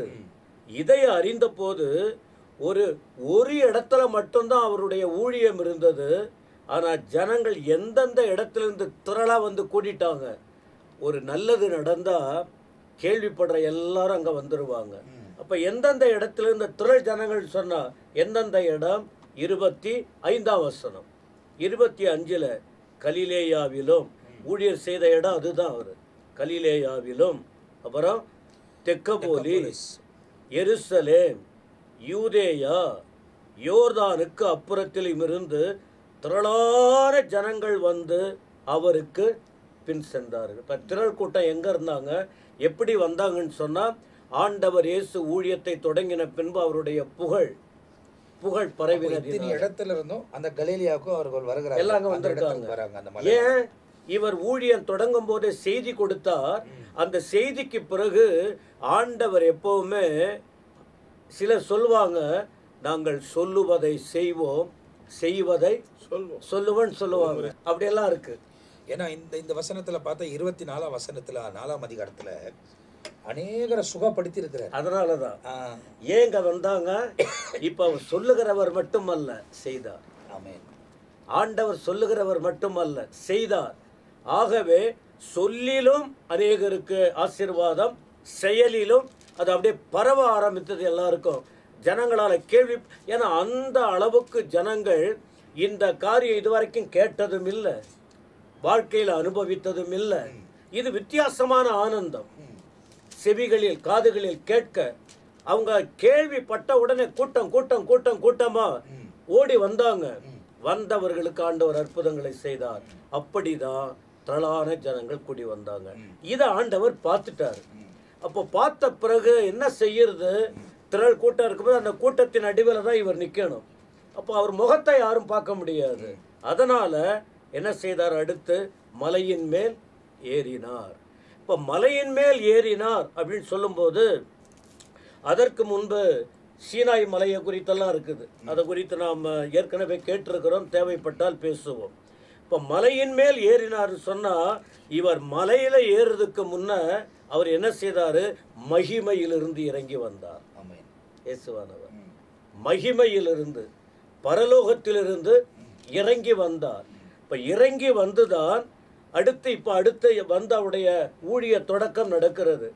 இதை அறிந்த போது ஒரு இடத்துல மட்டும்தான் அவருடைய ஊழியம் இருந்தது. ஆனா ஜனங்கள் எந்தெந்த இடத்திலிருந்து திரளா வந்து கூட்டிட்டாங்க. ஒரு நல்லது நடந்தா கேள்விப்படுற எல்லாரும் அங்க வந்துருவாங்க. அப்ப எந்தெந்த இடத்துல இருந்து திரள் ஜனங்கள் சொன்னா எந்தெந்த இடம்? 25ஆம் வசனம், 25ல கலிலேயாவிலும் ஊழியர் செய்த இடம் அதுதான். அவரு கலிலேயாவிலும், அப்புறம் தெக்கப்போலிஸ், எருசலேம், யூதேயா, யோர்தானுக்கு அப்புறத்திலும் இருந்து திரளான ஜனங்கள் வந்து அவருக்கு பின் சென்றார்கள். இப்ப திரள் கூட்டம் எங்க இருந்தாங்க, எப்படி வந்தாங்கன்னு சொன்னா, ஆண்டவர் இயேசு ஊழியத்தை தொடங்கின பின்பு அவருடைய புகழ் பரவினது. இடத்துல இருந்தும் அந்த கலிலேயாவுக்கு அவர்கள் வருகிறார்கள், எல்லாம் அங்க வந்திருக்காங்க. ஏன்? இவர் ஊழியம் தொடங்கும் போதே செய்தி கொடுத்தார். அந்த செய்திக்கு பிறகு ஆண்டவர் எப்பவுமே, சிலர் சொல்லுவாங்க, நாங்கள் சொல்லுவதை செய்வோம், செய்வதை சொல்லுவோம் சொல்லுவாங்க. அப்படியெல்லாம் இருக்கு. ஏன்னா இந்த வசனத்துல பார்த்தா 24ஆம் வசனத்துல 4ஆம் அதிகாரத்துல அநேகரை சுகப்படுத்தி இருக்கிறார். அதனாலதான் ஏங்க வந்தாங்க. இப்ப அவர் சொல்லுகிறவர் மட்டுமல்ல செய்தார். ஆமென். ஆண்டவர் சொல்லுகிறவர் மட்டுமல்ல செய்தார். ஆகவே சொல்லிலும் அநேகருக்கு ஆசீர்வாதம், செயலிலும் அது அப்படியே பரவ ஆரம்பித்தது எல்லாருக்கும். ஜனங்களால கேள்வி, ஏன்னா அந்த அளவுக்கு ஜனங்கள் இந்த காரியம் இதுவரைக்கும் கேட்டதும் இல்லை, வாழ்க்கையில் அனுபவித்ததும் இல்லை. இது வித்தியாசமான ஆனந்தம். செவிகளில் காதுகளில் கேட்க, அவங்க கேள்விப்பட்ட உடனே கூட்டமா ஓடி வந்தாங்க. வந்தவர்களுக்கு ஆண்டவர் அற்புதங்களை செய்தார். அப்படிதான் திரளான ஜனங்கள் கூடி வந்தாங்க. இதை ஆண்டவர் பார்த்துட்டார். அப்போ பார்த்த பிறகு என்ன செய்யறது? திரள் கூட்டம் இருக்கும்போது அந்த கூட்டத்தின் அடிவில் தான் இவர் நிக்கணும். அப்போ அவர் முகத்தை யாரும் பார்க்க முடியாது. அதனால என்ன செய்தார்? அடுத்து மலையின் மேல் ஏறினார். இப்போ மலையின் மேல் ஏறினார் அப்படின்னு சொல்லும்போது, அதற்கு முன்பு சீனாய் மலையை குறித்தெல்லாம் இருக்குது. அதை குறித்து நாம் ஏற்கனவே கேட்டிருக்கிறோம், தேவைப்பட்டால் பேசுவோம். இப்போ மலையின் மேல் ஏறினார் சொன்னா, இவர் மலையில ஏறுறதுக்கு முன்ன அவர் என்ன செய்தாரு? மகிமையிலிருந்து இறங்கி வந்தார். இயேசுவானவர் மகிமையிலிருந்து, பரலோகத்திலிருந்து இறங்கி வந்தார். இப்ப இறங்கி வந்துதான் அடுத்து வந்த அவருடைய ஊழிய தொடக்கம் நடக்கிறது.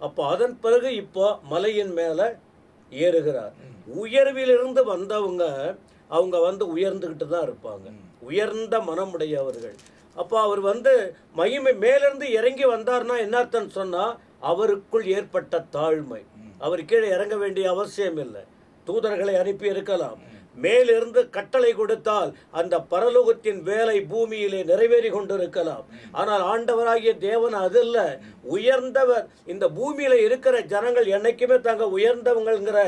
அப்போ அதன் பிறகு இப்போ மலையின் மேல ஏறுகிறார். உயர்விலிருந்து வந்தவங்க அவங்க வந்து உயர்ந்துகிட்டு தான் இருப்பாங்க, உயர்ந்த மனமுடையவர்கள். அப்போ அவர் வந்து மகிமை மேலிருந்து இறங்கி வந்தார்னா என்ன அர்த்தம் சொன்னா, அவருக்குள் ஏற்பட்ட தாழ்மை. அவர் கீழே இறங்க வேண்டிய அவசியம் இல்லை. தூதர்களை அனுப்பி இருக்கலாம். மேலிருந்து கட்டளை கொடுத்தால் அந்த பரலோகத்தின் வேலை பூமியிலே நிறைவேறி கொண்டிருக்கலாம். ஆனால் ஆண்டவராகிய தேவன் அது இல்ல, உயர்ந்தவர். இந்த பூமியில இருக்கிற ஜனங்கள் என்னைக்குமே தாங்க உயர்ந்தவங்கிற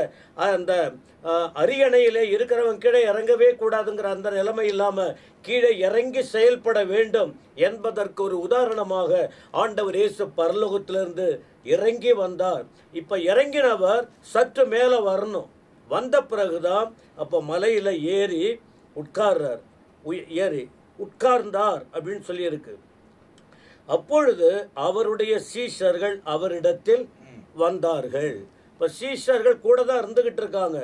அந்த அரியணையிலே இருக்கிறவங்க கீழே இறங்கவே கூடாதுங்கிற அந்த நிலைமை இல்லாம கீழே இறங்கி செயல்பட வேண்டும் என்பதற்கு ஒரு உதாரணமாக ஆண்டவர் இயேசு பரலோகத்திலிருந்து இறங்கி வந்தார். இப்ப இறங்கினவர் சற்று மேல வரணும். வந்த பிறகுதான் அப்ப மலையில ஏறி உட்கார்றார். உட்கார்ந்தார் அப்படின்னு சொல்லி இருக்கு. அப்பொழுது அவருடைய சீஷர்கள் அவரிடத்தில் வந்தார்கள். இப்ப சீஷர்கள் கூட தான் இருந்துகிட்டு இருக்காங்க.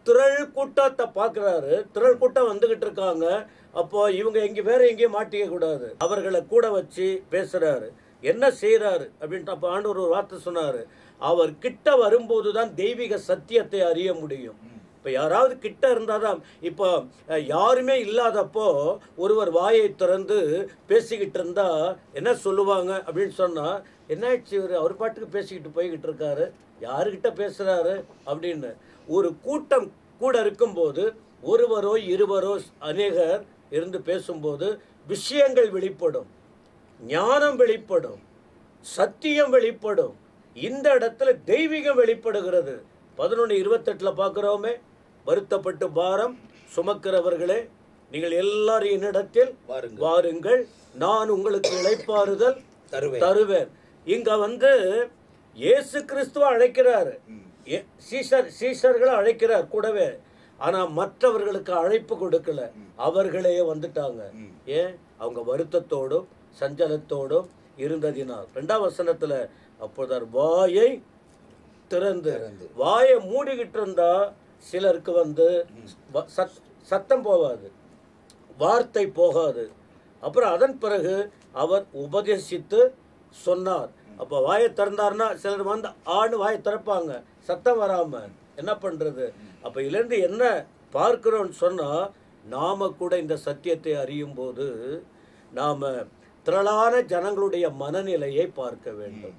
திரள் கூட்டத்தை பார்க்கிறாரு, திரள் கூட்டம் வந்துகிட்டு இருக்காங்க. அப்போ இவங்க வேற எங்கேயும் மாட்டிக்க கூடாது, அவர்களை கூட வச்சு பேசுறாரு. என்ன செய்யறாரு அப்படின்ட்டு அப்ப ஆண்டவர் ஒரு வார்த்தை சொன்னாரு, அவர் கிட்ட வரும்போதுதான் தெய்வீக சத்தியத்தை அறிய முடியும். இப்ப யாராவது கிட்ட இருந்தாதான், இப்போ யாருமே இல்லாதப்போ ஒருவர் வாயை திறந்து பேசிக்கிட்டு இருந்தா என்ன சொல்லுவாங்க அப்படின்னு சொன்னா, என்னாச்சு இவர் அவர் பாட்டுக்கு பேசிக்கிட்டு போய்கிட்டு இருக்காரு, யாருக்கிட்ட பேசுறாரு அப்படின்னு. ஒரு கூட்டம் கூட இருக்கும்போது ஒருவரோ இருவரோ அநேகர் இருந்து பேசும்போது விஷயங்கள் வெளிப்படும், ஞானம் வெளிப்படும், சத்தியம் வெளிப்படும். இந்த இடத்துல தெய்வீகம் வெளிப்படுகிறது. 11:28 பார்க்கிறோமே, வருத்தப்பட்டு பாரம் சுமக்கிறவர்களே நீங்கள் எல்லாரும் என்னிடத்தில் வாருங்கள், நான் உங்களுக்கு இளைப்பாறுதல் தருவேன். இங்க இயேசு கிறிஸ்துவ அழைக்கிறாரு, சீஷர்களை அழைக்கிறார் கூடவே. ஆனா மற்றவர்களுக்கு அழைப்பு கொடுக்கல, அவர்களே வந்துட்டாங்க. ஏன்? அவங்க வருத்தத்தோடும் சஞ்சலத்தோடும் இருந்ததினால். 2ஆம் வசனத்துல அப்போதான் வாயை திறந்து, வாயை மூடிக்கிட்டு இருந்தா சிலருக்கு சத்தம் போகாது, வார்த்தை போகாது. அப்புறம் அதன் பிறகு அவர் உபதேசித்து சொன்னார். அப்ப வாயை திறந்தார்னா சிலர் ஆணு வாயை திறப்பாங்க, சத்தம் வராம என்ன பண்றது? அப்ப இதுலேருந்து என்ன பார்க்கிறோம்னு சொன்னா, நாம கூட இந்த சத்தியத்தை அறியும் போது நாம திரளான ஜனங்களுடைய மனநிலையை பார்க்க வேண்டும்.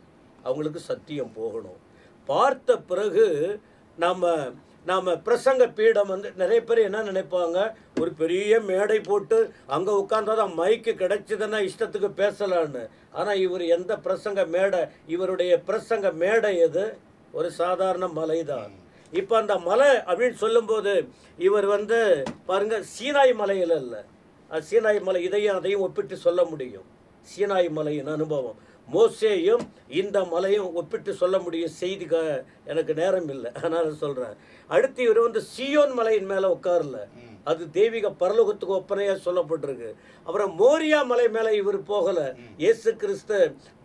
அவங்களுக்கு சத்தியம் போகணும். பார்த்த பிறகு நாம பிரசங்க பீடம் நிறைய பேர் என்ன நினைப்பாங்க, ஒரு பெரிய மேடை போட்டு அங்க உட்கார்ந்தாதான் மைக்கு கிடைச்சதுன்னா இஷ்டத்துக்கு பேசலான்னு. ஆனா இவர் எந்த பிரசங்க மேடை, இவருடைய பிரசங்க மேடை எது? ஒரு சாதாரண மலைதான். இப்ப அந்த மலை அப்படின்னு சொல்லும் போது இவர் பாருங்க, சீனாய் மலையில இல்ல, சீனாய் மலை இதையும் அதையும் ஒப்பிட்டு சொல்ல முடியும். சீனாய் மலையின் அனுபவம் மோசேயும் இந்த மலையும் ஒப்பிட்டு சொல்ல முடியும். செய்திக்க எனக்கு நேரம் இல்லை, அதனால சொல்றேன். அடுத்து இவர் சியோன் மலையின் மேல உட்காரல, அது தெய்வீக பரலோகத்துக்கு ஒப்பனையா சொல்லப்பட்டிருக்கு. அப்புறம் மோரியா மலை மேல இவர் போகல, இயேசு கிறிஸ்து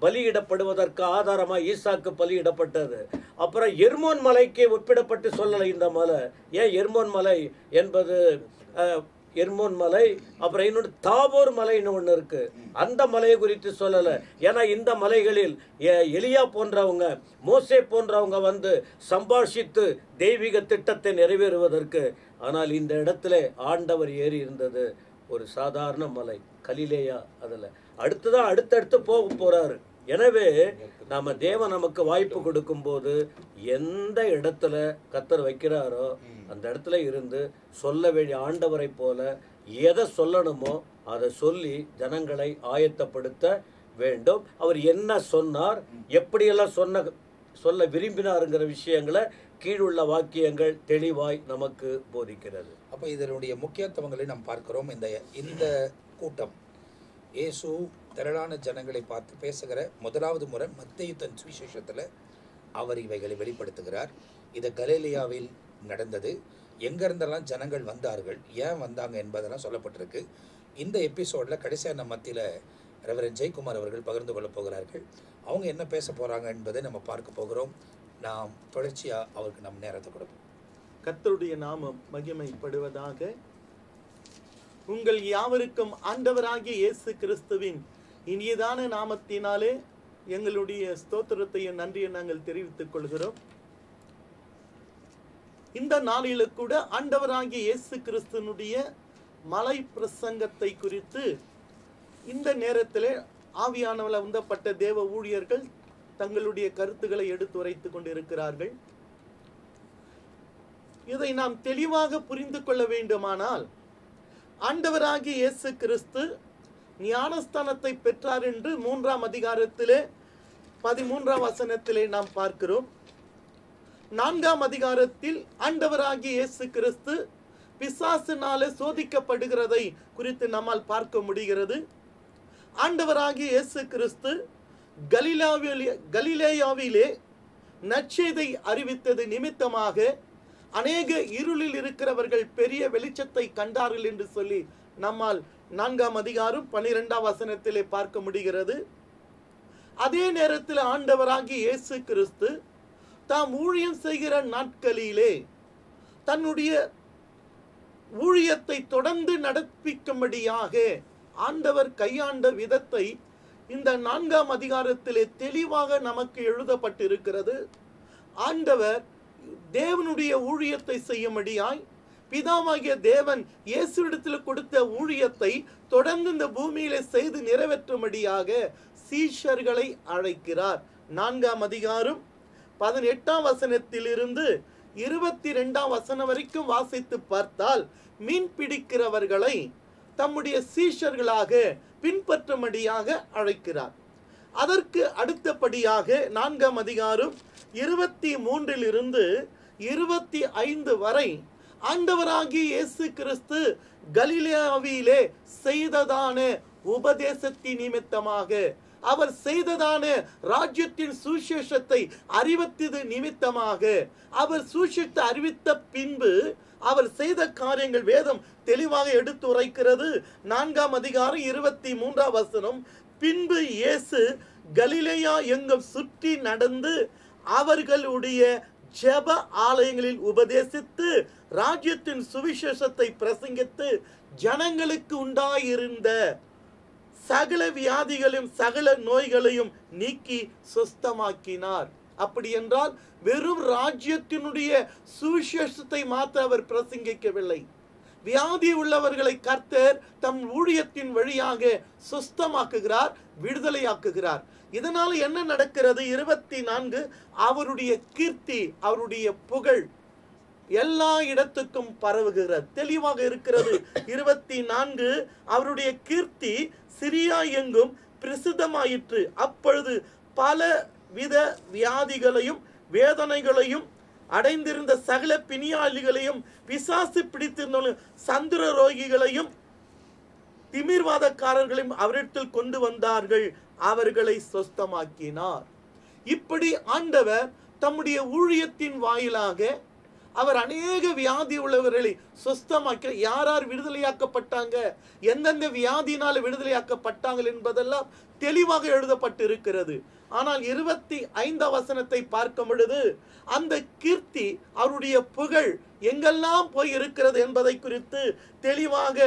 பலியிடப்படுவதற்கு ஆதாரமா ஈசாக்கு பலியிடப்பட்டது. அப்புறம் எர்மோன் மலைக்கு ஒப்பிடப்பட்டு சொல்லல இந்த மலை. ஏன் எர்மோன் மலை என்பது எர்மோன் மலை, அப்புறம் இன்னொன்று தாபோர் மலைன்னு ஒன்று இருக்கு, அந்த மலையை குறித்து சொல்லலை. ஏன்னா இந்த மலைகளில் எலியா போன்றவங்க, மோசே போன்றவங்க சம்பாஷித்து தெய்வீக திட்டத்தை நிறைவேறுவதற்கு. ஆனால் இந்த இடத்துல ஆண்டவர் ஏறி இருந்தது ஒரு சாதாரண மலை, கலிலேயா. அதில் அடுத்துதான் அடுத்தடுத்து போக போறாரு. எனவே நாம தேவன் நமக்கு வாய்ப்பு கொடுக்கும் போது எந்த இடத்துல கர்த்தர் வைக்கிறாரோ அந்த இடத்துல இருந்து சொல்ல வேண்டிய, ஆண்டவரை போல எதை சொல்லணுமோ அதை சொல்லி ஜனங்களை ஆயத்தப்படுத்த வேண்டும். அவர் என்ன சொன்னார், எப்படியெல்லாம் சொல்ல விரும்பினாருங்கிற விஷயங்களை கீழுள்ள வாக்கியங்கள் தெளிவாய் நமக்கு போதிக்கிறது. அப்போ இதனுடைய முக்கியத்துவங்களை நாம் பார்க்கிறோம். இந்த கூட்டம் இயேசு திரளான ஜனங்களை பார்த்து பேசுகிற முதலாவது முறை மத்தேயு தன் சுவிசேஷத்தில் அவர் இவைகளை வெளிப்படுத்துகிறார். இது கலிலேயாவில் நடந்தது. எங்கேருந்தெல்லாம் ஜனங்கள் வந்தார்கள், ஏன் வந்தாங்க என்பதெல்லாம் சொல்லப்பட்டிருக்கு. இந்த எபிசோடில் கடைசியாக நம்ம மத்தியில் ரெவரண்ட் ஜெயக்குமார் அவர்கள் பகிர்ந்து கொள்ள போகிறார்கள். அவங்க என்ன பேச போகிறாங்க என்பதை நம்ம பார்க்க போகிறோம். நாம் தொடர்ச்சியாக அவருக்கு நம் நேரத்தை கொடுப்போம். கர்த்தருடைய நாமம் மகிமைப்படுவதாக. உங்கள் யாவருக்கும் ஆண்டவராகிய இயேசு கிறிஸ்துவின் இனியதான நாமத்தினாலே எங்களுடைய ஸ்தோத்திரத்தையும் நன்றியை நாங்கள் தெரிவித்துக் கொள்கிறோம். இந்த நாளில கூட ஆண்டவராகிய இயேசு கிறிஸ்துனுடைய மலை பிரசங்கத்தை குறித்து இந்த நேரத்திலே ஆவியானவரால் உந்தப்பட்ட தேவ ஊழியர்கள் தங்களுடைய கருத்துக்களை எடுத்துரைத்துக் கொண்டிருக்கிறார்கள். இதை நாம் தெளிவாக புரிந்து கொள்ள வேண்டுமானால், ஆண்டவராகிய இயேசு கிறிஸ்து ஞானஸ்தானத்தை பெற்றார் என்று 3ஆம் அதிகாரத்திலே 13ஆம் வசனத்திலே நாம் பார்க்கிறோம். 4ஆம் அதிகாரத்தில் ஆண்டவராகிய இயேசு கிறிஸ்து பிசாசினாலே சோதிக்கப்படுகிறதை குறித்து நம்மால் பார்க்க முடிகிறது. ஆண்டவராகிய இயேசு கிறிஸ்து கலிலேயாவிலே நற்செய்தியை அறிவித்தது நிமித்தமாக அநேக இருளில் இருக்கிறவர்கள் பெரிய வெளிச்சத்தை கண்டார்கள் என்று சொல்லி நம்மால் 4ஆம் அதிகாரம் 12ஆம் வசனத்திலே பார்க்க முடிகிறது. அதே நேரத்தில் ஆண்டவராகிய இயேசு கிறிஸ்து தாம் ஊழியம் செய்கிற நாட்களிலே தன்னுடைய ஊழியத்தை தொடர்ந்து நடப்பிக்கும்படியாக ஆண்டவர் கையாண்ட விதத்தை இந்த 4ஆம் அதிகாரத்திலே தெளிவாக நமக்கு எழுதப்பட்டிருக்கிறது. ஆண்டவர் தேவனுடைய ஊழியத்தை செய்யும்படியாய் பிதாவாகிய தேவன் இயேசுவிடத்தில் கொடுத்த ஊழியத்தை தொடர்ந்து இந்த பூமியிலே செய்து நிறைவேற்றும்படியாக சீஷர்களை அழைக்கிறார். 4ஆம் அதிகாரம் 18ஆம் வசனத்திலிருந்து 22ஆம் வசனம் வரைக்கும் வாசித்து பார்த்தால் மீன் பிடிக்கிறவர்களை தம்முடைய சீஷர்களாக பின்பற்றும்படியாக அழைக்கிறார். அதற்கு அடுத்தபடியாக 4ஆம் அதிகாரம் 23 25 வரை ஆண்டவராகிய இயேசு கிறிஸ்து கலிலேயாவிலே செய்ததான உபதேசத்தின் நிமித்தமாக, அவர் செய்ததான ராஜ்யத்தின் சுவிசேஷத்தை அறிவித்தது நிமித்தமாக, அவர் சுவிசேஷத்தை அறிவித்த பின்பு அவர் செய்த காரியங்கள் வேதம் தெளிவாக எடுத்து உரைக்கிறது. 4ஆம் அதிகாரம் 23ஆம் வசனம், பின்பு இயேசு கலிலேயா எங்கும் சுற்றி நடந்து அவர்களுடைய ஜெப ஆலயங்களில் உபதேசித்து ராஜ்யத்தின் சுவிசேஷத்தை பிரசங்கித்து ஜனங்களுக்கு உண்டாயிருந்த சகல வியாதிகளையும் சகல நோய்களையும் நீக்கி சுஸ்தமாக்கினார். அப்படி என்றால் வெறும் ராஜ்யத்தினுடைய சுவிசேஷத்தை மாற்ற அவர் பிரசங்கிக்கவில்லை. வியாதி உள்ளவர்களை கர்த்தர் தம் ஊழியத்தின் வழியாக சுஸ்தமாக்குகிறார், விடுதலையாக்குகிறார். இதனால என்ன நடக்கிறது? 24 அவருடைய கீர்த்தி, அவருடைய புகழ் எல்லா இடத்துக்கும் பரவுகிறது, தெளிவாக இருக்கிறது. 24 அவருடைய கீர்த்தி சிரியா எங்கும் பிரசித்தமாயிற்று. அப்பொழுது பல வித வியாதிகளையும் வேதனைகளையும் அடைந்திருந்த சகல பிணியாளிகளையும் பிசாசு பிடித்திருந்த சந்திர ரோகிகளையும் திமிர்வாதக்காரர்களையும் அவரிடத்தில் கொண்டு வந்தார்கள், அவர்களை சொஸ்தமாக்கினார். இப்படி ஆண்டவர் தம்முடைய ஊழியத்தின் வாயிலாக அவர் அநேக வியாதி உள்ளவர்களை சொஸ்தமாக்க, யார் விடுதலையாக்கப்பட்டாங்க, எந்தெந்த வியாதியினால் விடுதலையாக்கப்பட்டாங்க என்பதெல்லாம் தெளிவாக எழுதப்பட்டிருக்கிறது. ஆனால் 25ஆம் வசனத்தை பார்க்கும் பொழுது அந்த கீர்த்தி, அவருடைய புகழ் எங்கெல்லாம் போய் இருக்கிறது என்பதை குறித்து தெளிவாக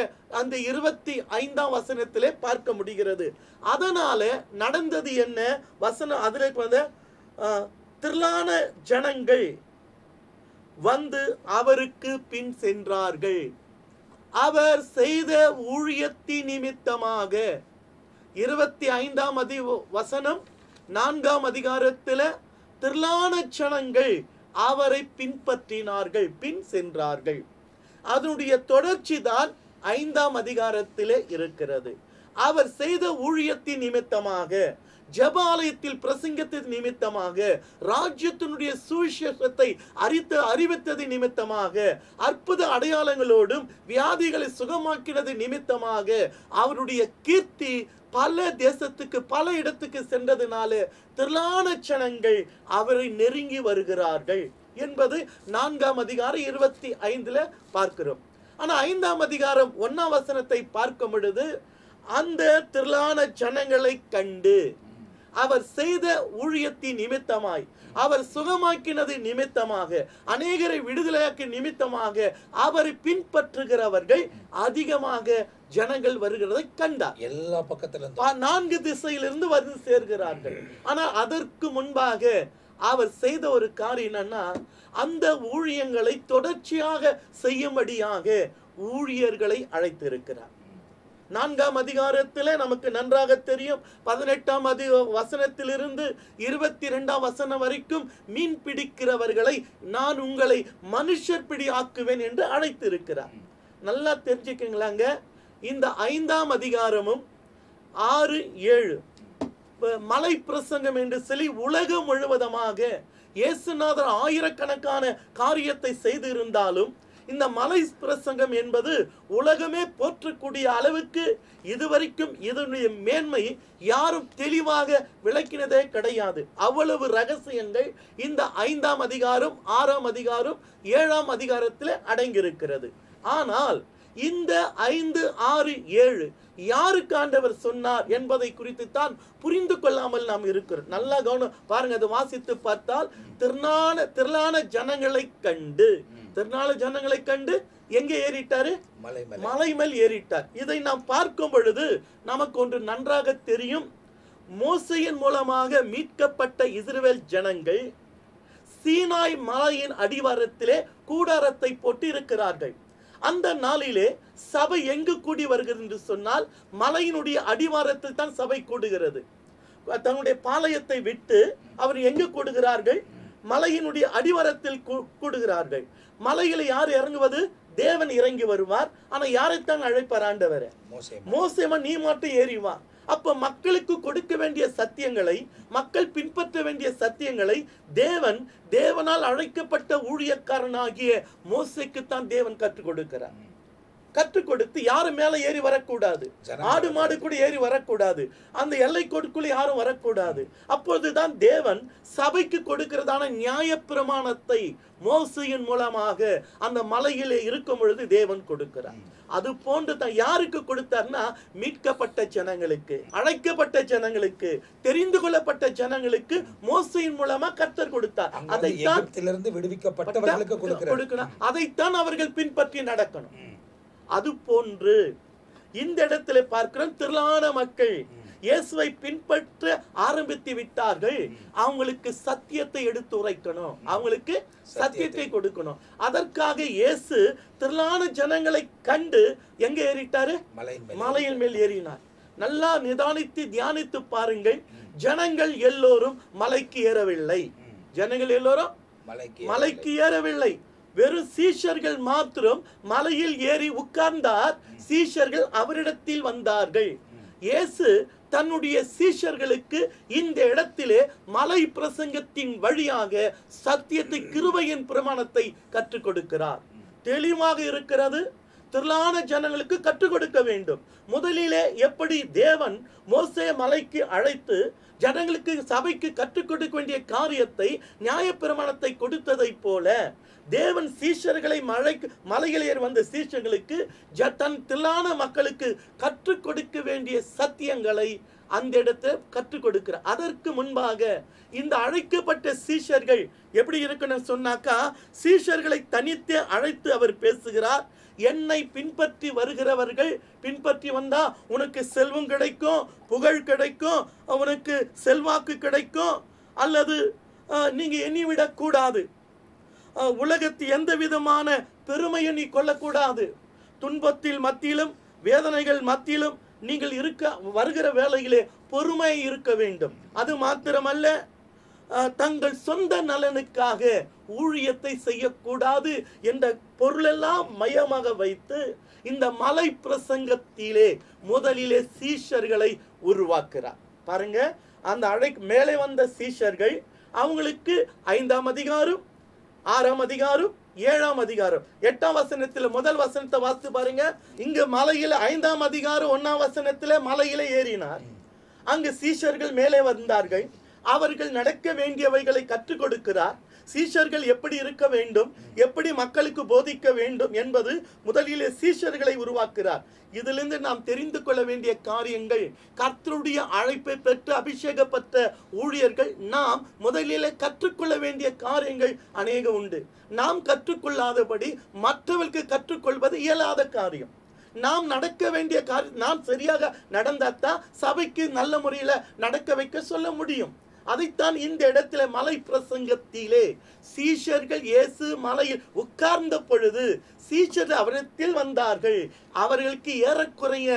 அந்த 25ஆம் வசனத்திலே பார்க்க முடிகிறது. அதனால நடந்தது என்ன? வசனம் அதிலே திரளான ஜனங்கள் வந்து அவருக்கு பின் சென்றார்கள். அவர் செய்த ஊழியத்தின் நிமித்தமாக 25ஆம் வசனம் 4ஆம் அதிகாரத்தில் திரளான ஜனங்கள் அவரை பின்பற்றினார்கள், பின் சென்றார்கள். அதனுடைய தொடர்ச்சி தான் 5ஆம் அதிகாரத்திலே இருக்கிறது. அவர் செய்த ஊழியத்தின் நிமித்தமாக, ஜெபாலயத்தில் பிரசங்கத்தின் நிமித்தமாக, ராஜ்யத்தினுடைய சுவிசேஷத்தை அறிவித்தது நிமித்தமாக, அற்புத அடையாளங்களோடும் வியாதிகளை சுகமாக்கினது நிமித்தமாக அவருடைய கீர்த்தி பல தேசத்துக்கு பல இடத்துக்கு சென்றதுனால திரளான ஜனங்கள் அவரை நெருங்கி வருகிறார்கள் என்பது 4ஆம் அதிகாரம் 25 பார்க்கிறோம். ஆனா 5ஆம் அதிகாரம் 1ஆம் வசனத்தை பார்க்கும் பொழுது அந்த திரளான ஜனங்களை கண்டு அவர் செய்த ஊழியத்தின் நிமித்தமாய், அவர் சுகமாக்கினது நிமித்தமாக, அநேகரை விடுதலையாக்கி நிமித்தமாக அவரை பின்பற்றுகிறவர்கள் அதிகமாக ஜனங்கள் வருகிறதை கண்டார். எல்லா பக்கத்துல 4 திசையிலிருந்து வந்து சேர்கிறார்கள். ஆனால் அதற்கு முன்பாக அவர் செய்த ஒரு காரியம் என்னன்னா, அந்த ஊழியங்களை தொடர்ச்சியாக செய்யும்படியாக ஊழியர்களை அழைத்திருக்கிறார். 4ஆம் அதிகாரத்தில் நமக்கு நன்றாக தெரியும். 18ஆம் வசனத்திலிருந்து 22ஆம் வசனம் வரைக்கும் மீன் பிடிக்கிறவர்களை நான் உங்களை மனுஷர் பிடி ஆக்குவேன் என்று அழைத்திருக்கிறார். நல்லா தெரிஞ்சுக்கங்களாங்க, இந்த 5ஆம் அதிகாரமும் 6, 7 மலை பிரசங்கம் என்று சொல்லி உலகம் முழுவதுமாக இயேசுநாதர் ஆயிரக்கணக்கான காரியத்தை செய்திருந்தாலும் இந்த மலை பிரசங்கம் என்பது உலகமே போற்றக்கூடிய அளவுக்கு இதுவரைக்கும் இதனுடைய மேன்மை யாரும் தெளிவாக விளக்கினதே கிடையாது. அவ்வளவு ரகசியங்கள் இந்த 5ஆம் அதிகாரம், 6ஆம் அதிகாரம், 7ஆம் அதிகாரத்தில் அடங்கியிருக்கிறது. ஆனால் இந்த 5, 6, 7 யாருக்கு ஆண்டவர் சொன்னார் என்பதை குறித்து தான் புரிந்து கொள்ளாமல் நாம் இருக்கிறோம். நல்லா கவனம் பாருங்க, அதை வாசித்து பார்த்தால் திரளான ஜனங்களை கண்டு எங்க ஏறிட்டாரு? மலை மேல் ஏறிட்டார். இதை நாம் பார்க்கும் பொழுது நமக்கு ஒன்று நன்றாக தெரியும். மோசையின் மூலமாக மீட்கப்பட்ட இஸ்ரவேல் ஜனங்கள் சீனாய் மலையின் அடிவாரத்திலே கூடாரத்தை போட்டு இருக்கிறார்கள். அந்த நாளிலே சபை எங்கு கூடி வருகிறது என்று சொன்னால் மலையினுடைய அடிவாரத்தில் தான் சபை கூடுகிறது. தன்னுடைய பாளையத்தை விட்டு அவர் எங்கு கூடுகிறார்கள்? மலையினுடைய அடிவாரத்தில் கூடுகிறார்கள். மலையில யார் இறங்குவது? தேவன் இறங்கி வருவார். ஆனா யாரைத்தான் அழைப்பார் ஆண்டவர்? மோசேமா நீ மட்டும் ஏறிவா. அப்ப மக்களுக்கு கொடுக்க வேண்டிய சத்தியங்களை, மக்கள் பின்பற்ற வேண்டிய சத்தியங்களை தேவனால் அழைக்கப்பட்ட ஊழியக்காரனாகிய மோசேக்குத்தான் தேவன் கற்றுக் கொடுக்கிறார். கற்றுக் கொடுத்து யாரும் மேல ஏறி வரக்கூடாது, ஆடு மாடு கூட ஏறி வரக்கூடாது, அந்த எல்லை கோடுக்குள்ள யாரும் வரக்கூடாது. அப்பொழுதுதான் தேவன் சபைக்கு கொடுக்கிறதான நியாய பிரமாணத்தை மோசையின் மூலமாக அந்த மலையிலே இருக்கும் பொழுது தேவன் கொடுக்கிறார். அது போன்று தான் யாருக்கு கொடுத்தார்னா, மீட்கப்பட்ட ஜனங்களுக்கு, அழைக்கப்பட்ட ஜனங்களுக்கு, தெரிந்து கொள்ளப்பட்ட ஜனங்களுக்கு மோசையின் மூலமா கர்த்தர் கொடுத்தார். அதைத்தான் விடுவிக்கப்பட்டவர்களுக்கு கொடுக்கிறார். அதைத்தான் அவர்கள் பின்பற்றி நடக்கணும். அது போன்று இந்த இடத்துல பார்க்கிறோம், திரளான மக்கள் இயேசுவை பின்பற்ற ஆரம்பித்து விட்டார்கள். அவங்களுக்கு சத்தியத்தை எடுத்து உரைக்கணும், அவங்களுக்கு சத்தியத்தை கொடுக்கணும். அதற்காக இயேசு திரளான ஜனங்களை கண்டு எங்க ஏறிட்டாரு? மலையின் மேல் ஏறினார். நல்லா நிதானித்து தியானித்து பாருங்கள். ஜனங்கள் எல்லோரும் மலைக்கு ஏறவில்லை. ஜனங்கள் எல்லோரும் மலைக்கு ஏறவில்லை. வெறும் சீஷர்கள் மாத்திரம் மலையில் ஏறி உட்கார்ந்தார். சீஷர்கள் அவரிடத்தில் வந்தார்கள். இயேசு தன்னுடைய சீஷர்களுக்கு இந்த இடத்திலே மலை பிரசங்கத்தின் வழியாக சத்தியத்தை, கிருபையின் பிரமாணத்தை கற்றுக் கொடுக்கிறார். தெளிவாக இருக்கிறது. திரளான ஜனங்களுக்கு கற்றுக் கொடுக்க வேண்டும். முதலிலே எப்படி தேவன் மோசே மலைக்கு அழைத்து ஜனங்களுக்கு, சபைக்கு கற்றுக் கொடுக்க வேண்டிய காரியத்தை, நியாயப்பிரமாணத்தை கொடுத்ததை போல தேவன் சீஷர்களை மலையில் ஏறி வந்த சீஷர்களுக்கு, தன் திரளான மக்களுக்கு கற்றுக் கொடுக்க வேண்டிய சத்தியங்களை அந்த இடத்தை கற்றுக் கொடுக்கிறார். அதற்கு முன்பாக இந்த அழைக்கப்பட்ட சீஷர்கள் எப்படி இருக்கணும் சொன்னாக்கா, சீஷர்களை தனித்து அழைத்து அவர் பேசுகிறார். என்னை பின்பற்றி வருகிறவர்கள், பின்பற்றி வந்தா உனக்கு செல்வம் கிடைக்கும், புகழ் கிடைக்கும், உனக்கு செல்வாக்கு கிடைக்கும், அல்லது நீங்க எண்ணிவிடக் கூடாது, உலகத்தில் எந்த விதமான பெருமையை நீ கொள்ளக்கூடாது, துன்பத்தில் மத்தியிலும் வேதனைகள் மத்தியிலும் நீங்கள் வருகிற வேளையிலே பொறுமை இருக்க வேண்டும். அது மாத்திரமல்ல, தங்கள் சொந்த நலனுக்காக ஊழியத்தை செய்யக்கூடாது என்ற பொருளெல்லாம் மையமாக வைத்து இந்த மலை பிரசங்கத்திலே முதலிலே சீஷர்களை உருவாக்குறார். பாருங்க, அந்த மேலே வந்த சீஷர்கள், அவங்களுக்கு 5ஆம் அதிகாரம், 6ஆம் அதிகாரம், 7ஆம் அதிகாரம், 8ஆம் வசனத்துல முதல் வசனத்தை வாசித்து பாருங்க. இங்க மலையில 5ஆம் அதிகாரம் 1ஆம் வசனத்துல மலையில ஏறினார். அங்கு சீஷர்கள் மேலே வந்தார்கள். அவர்கள் நடக்க வேண்டியவைகளை கற்றுக் கொடுக்கிறார். சீஷர்கள் எப்படி இருக்க வேண்டும், எப்படி மக்களுக்கு போதிக்க வேண்டும் என்பது முதலிலே சீஷர்களை உருவாக்குறார். இதிலிருந்து நாம் தெரிந்து கொள்ள வேண்டிய காரியங்கள், கர்த்தருடைய அழைப்பை பெற்று அபிஷேகப்பட்ட ஊழியர்கள் நாம் முதலிலே கற்றுக்கொள்ள வேண்டிய காரியங்கள் அநேக உண்டு. நாம் கற்றுக்கொள்ளாதபடி மற்றவர்களுக்கு கற்றுக்கொள்வது இயலாத காரியம். நாம் நடக்க வேண்டிய காரியம் நாம் சரியாக நடந்தாத்தான் சபைக்கு நல்ல முறையில நடக்க வைக்க சொல்ல முடியும். அதைத்தான் இந்த இடத்துல மலை பிரசங்கத்திலே சீஷர்கள் இயேசு மலையில் உட்கார்ந்த பொழுது சீஷர்கள் அவரிடத்தில் வந்தார்கள். அவர்களுக்கு ஏறக்குறைய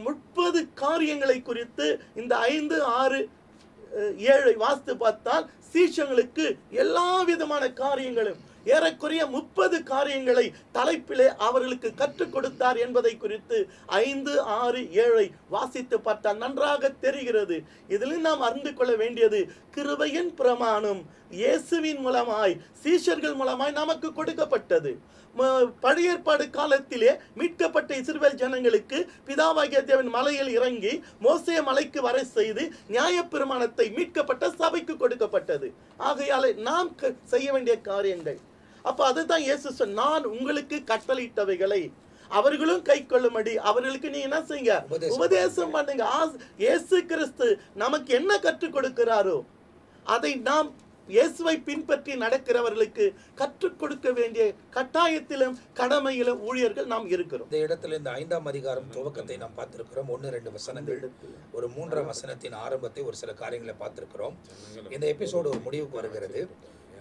30 காரியங்களை குறித்து இந்த 5, 6, 7 வாசித்து பார்த்தால் சீஷர்களுக்கு எல்லா விதமான காரியங்களும் ஏறக்குறைய 30 காரியங்களை தலைப்பிலே அவர்களுக்கு கற்றுக் கொடுத்தார் என்பதை குறித்து 5, 6, 7 வாசித்து பார்த்தால் நன்றாக தெரிகிறது. இதில் நாம் அறிந்து கொள்ள வேண்டியது, கிருபையின் பிரமாணம் இயேசுவின் மூலமாய், சீஷர்கள் மூலமாய் நமக்கு கொடுக்கப்பட்டது. பழைய ஏற்பாடு காலத்திலே மீட்கப்பட்ட இஸ்ரவேல் ஜனங்களுக்கு பிதாவாகிய தேவன் மலையில் இறங்கி மோசே மலைக்கு வர செய்து நியாயப்பிரமாணத்தை மீட்கப்பட்ட சபைக்கு கொடுக்கப்பட்டது. ஆகையாலே நாம் செய்ய வேண்டிய காரியங்கள், அப்ப அதுதான் இயேசு நான் உங்களுக்கு கட்டளையிட்டவைகளை, அவர்களும் கை கொள்ளும்படி அவர்களுக்கு நீ என்ன செய்யுங்க, உபதேசம் பண்ணுங்க. இயேசு கிறிஸ்து நமக்கு என்ன கற்றுக் கொடுக்கிறாரோ அதை நாம் இயேசுவை பின்பற்றி நடக்கிறவர்களுக்கு கற்றுக் கொடுக்க வேண்டிய கட்டாயத்திலும் கடமையிலும் ஊழியர்கள் நாம் இருக்கிறோம். இந்த இடத்துல இந்த 5ஆம் அதிகாரம் துவக்கத்தை நாம் பார்த்திருக்கிறோம். 1-2 வசனங்கள், ஒரு 3ஆம் வசனத்தின் ஆரம்பத்தை, ஒரு சில காரியங்களை பார்த்திருக்கிறோம். இந்த எபிசோடு ஒரு முடிவுக்கு வருகிறது.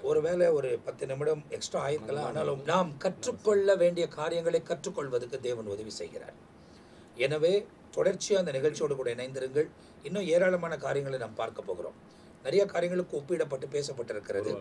ஒருவேளை ஒரு 10 நிமிடம் எக்ஸ்ட்ரா ஆயிருக்கலாம். ஆனாலும் நாம் கற்றுக்கொள்ள வேண்டிய காரியங்களை கற்றுக்கொள்வதற்கு தேவன் உதவி செய்கிறார். எனவே தொடர்ச்சியாக அந்த நிகழ்ச்சியோடு கூட இணைந்திருங்கள். இன்னும் ஏராளமான காரியங்களை நாம் பார்க்க போகிறோம். நிறைய காரியங்களுக்கு ஒப்பிடப்பட்டு பேசப்பட்டிருக்கிறது.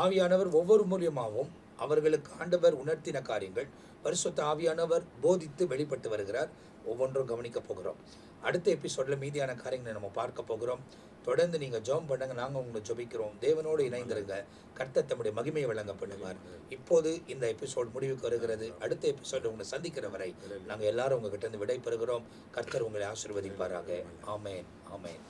ஆவியானவர் ஒவ்வொரு மூலியமாகவும் அவர்களுக்கு ஆண்டவர் உணர்த்தின காரியங்கள் பரிசுத்த ஆவியானவர் போதித்து வெளிப்பட்டு வருகிறார். ஒவ்வொன்றும் கவனிக்க போகிறோம். அடுத்த எபிசோட்ல மீதியான காரியங்களை நம்ம பார்க்க போகிறோம். தொடர்ந்து நீங்கள் ஜெபம் பண்ணுங்க, நாங்கள் உங்களை ஜெபிக்கிறோம். தேவனோடு இணைந்திருங்க. கர்த்தர் தம்முடைய மகிமையை வழங்கப்படுவார். இப்போது இந்த எபிசோட் முடிவுக்கு வருகிறது. அடுத்த எபிசோட் உங்களை சந்திக்கிற வரை நாங்கள் எல்லாரும் உங்ககிட்ட இருந்து விடை பெறுகிறோம். கர்த்தர் உங்களை ஆசீர்வதிப்பாராக. ஆமேன், ஆமேன்.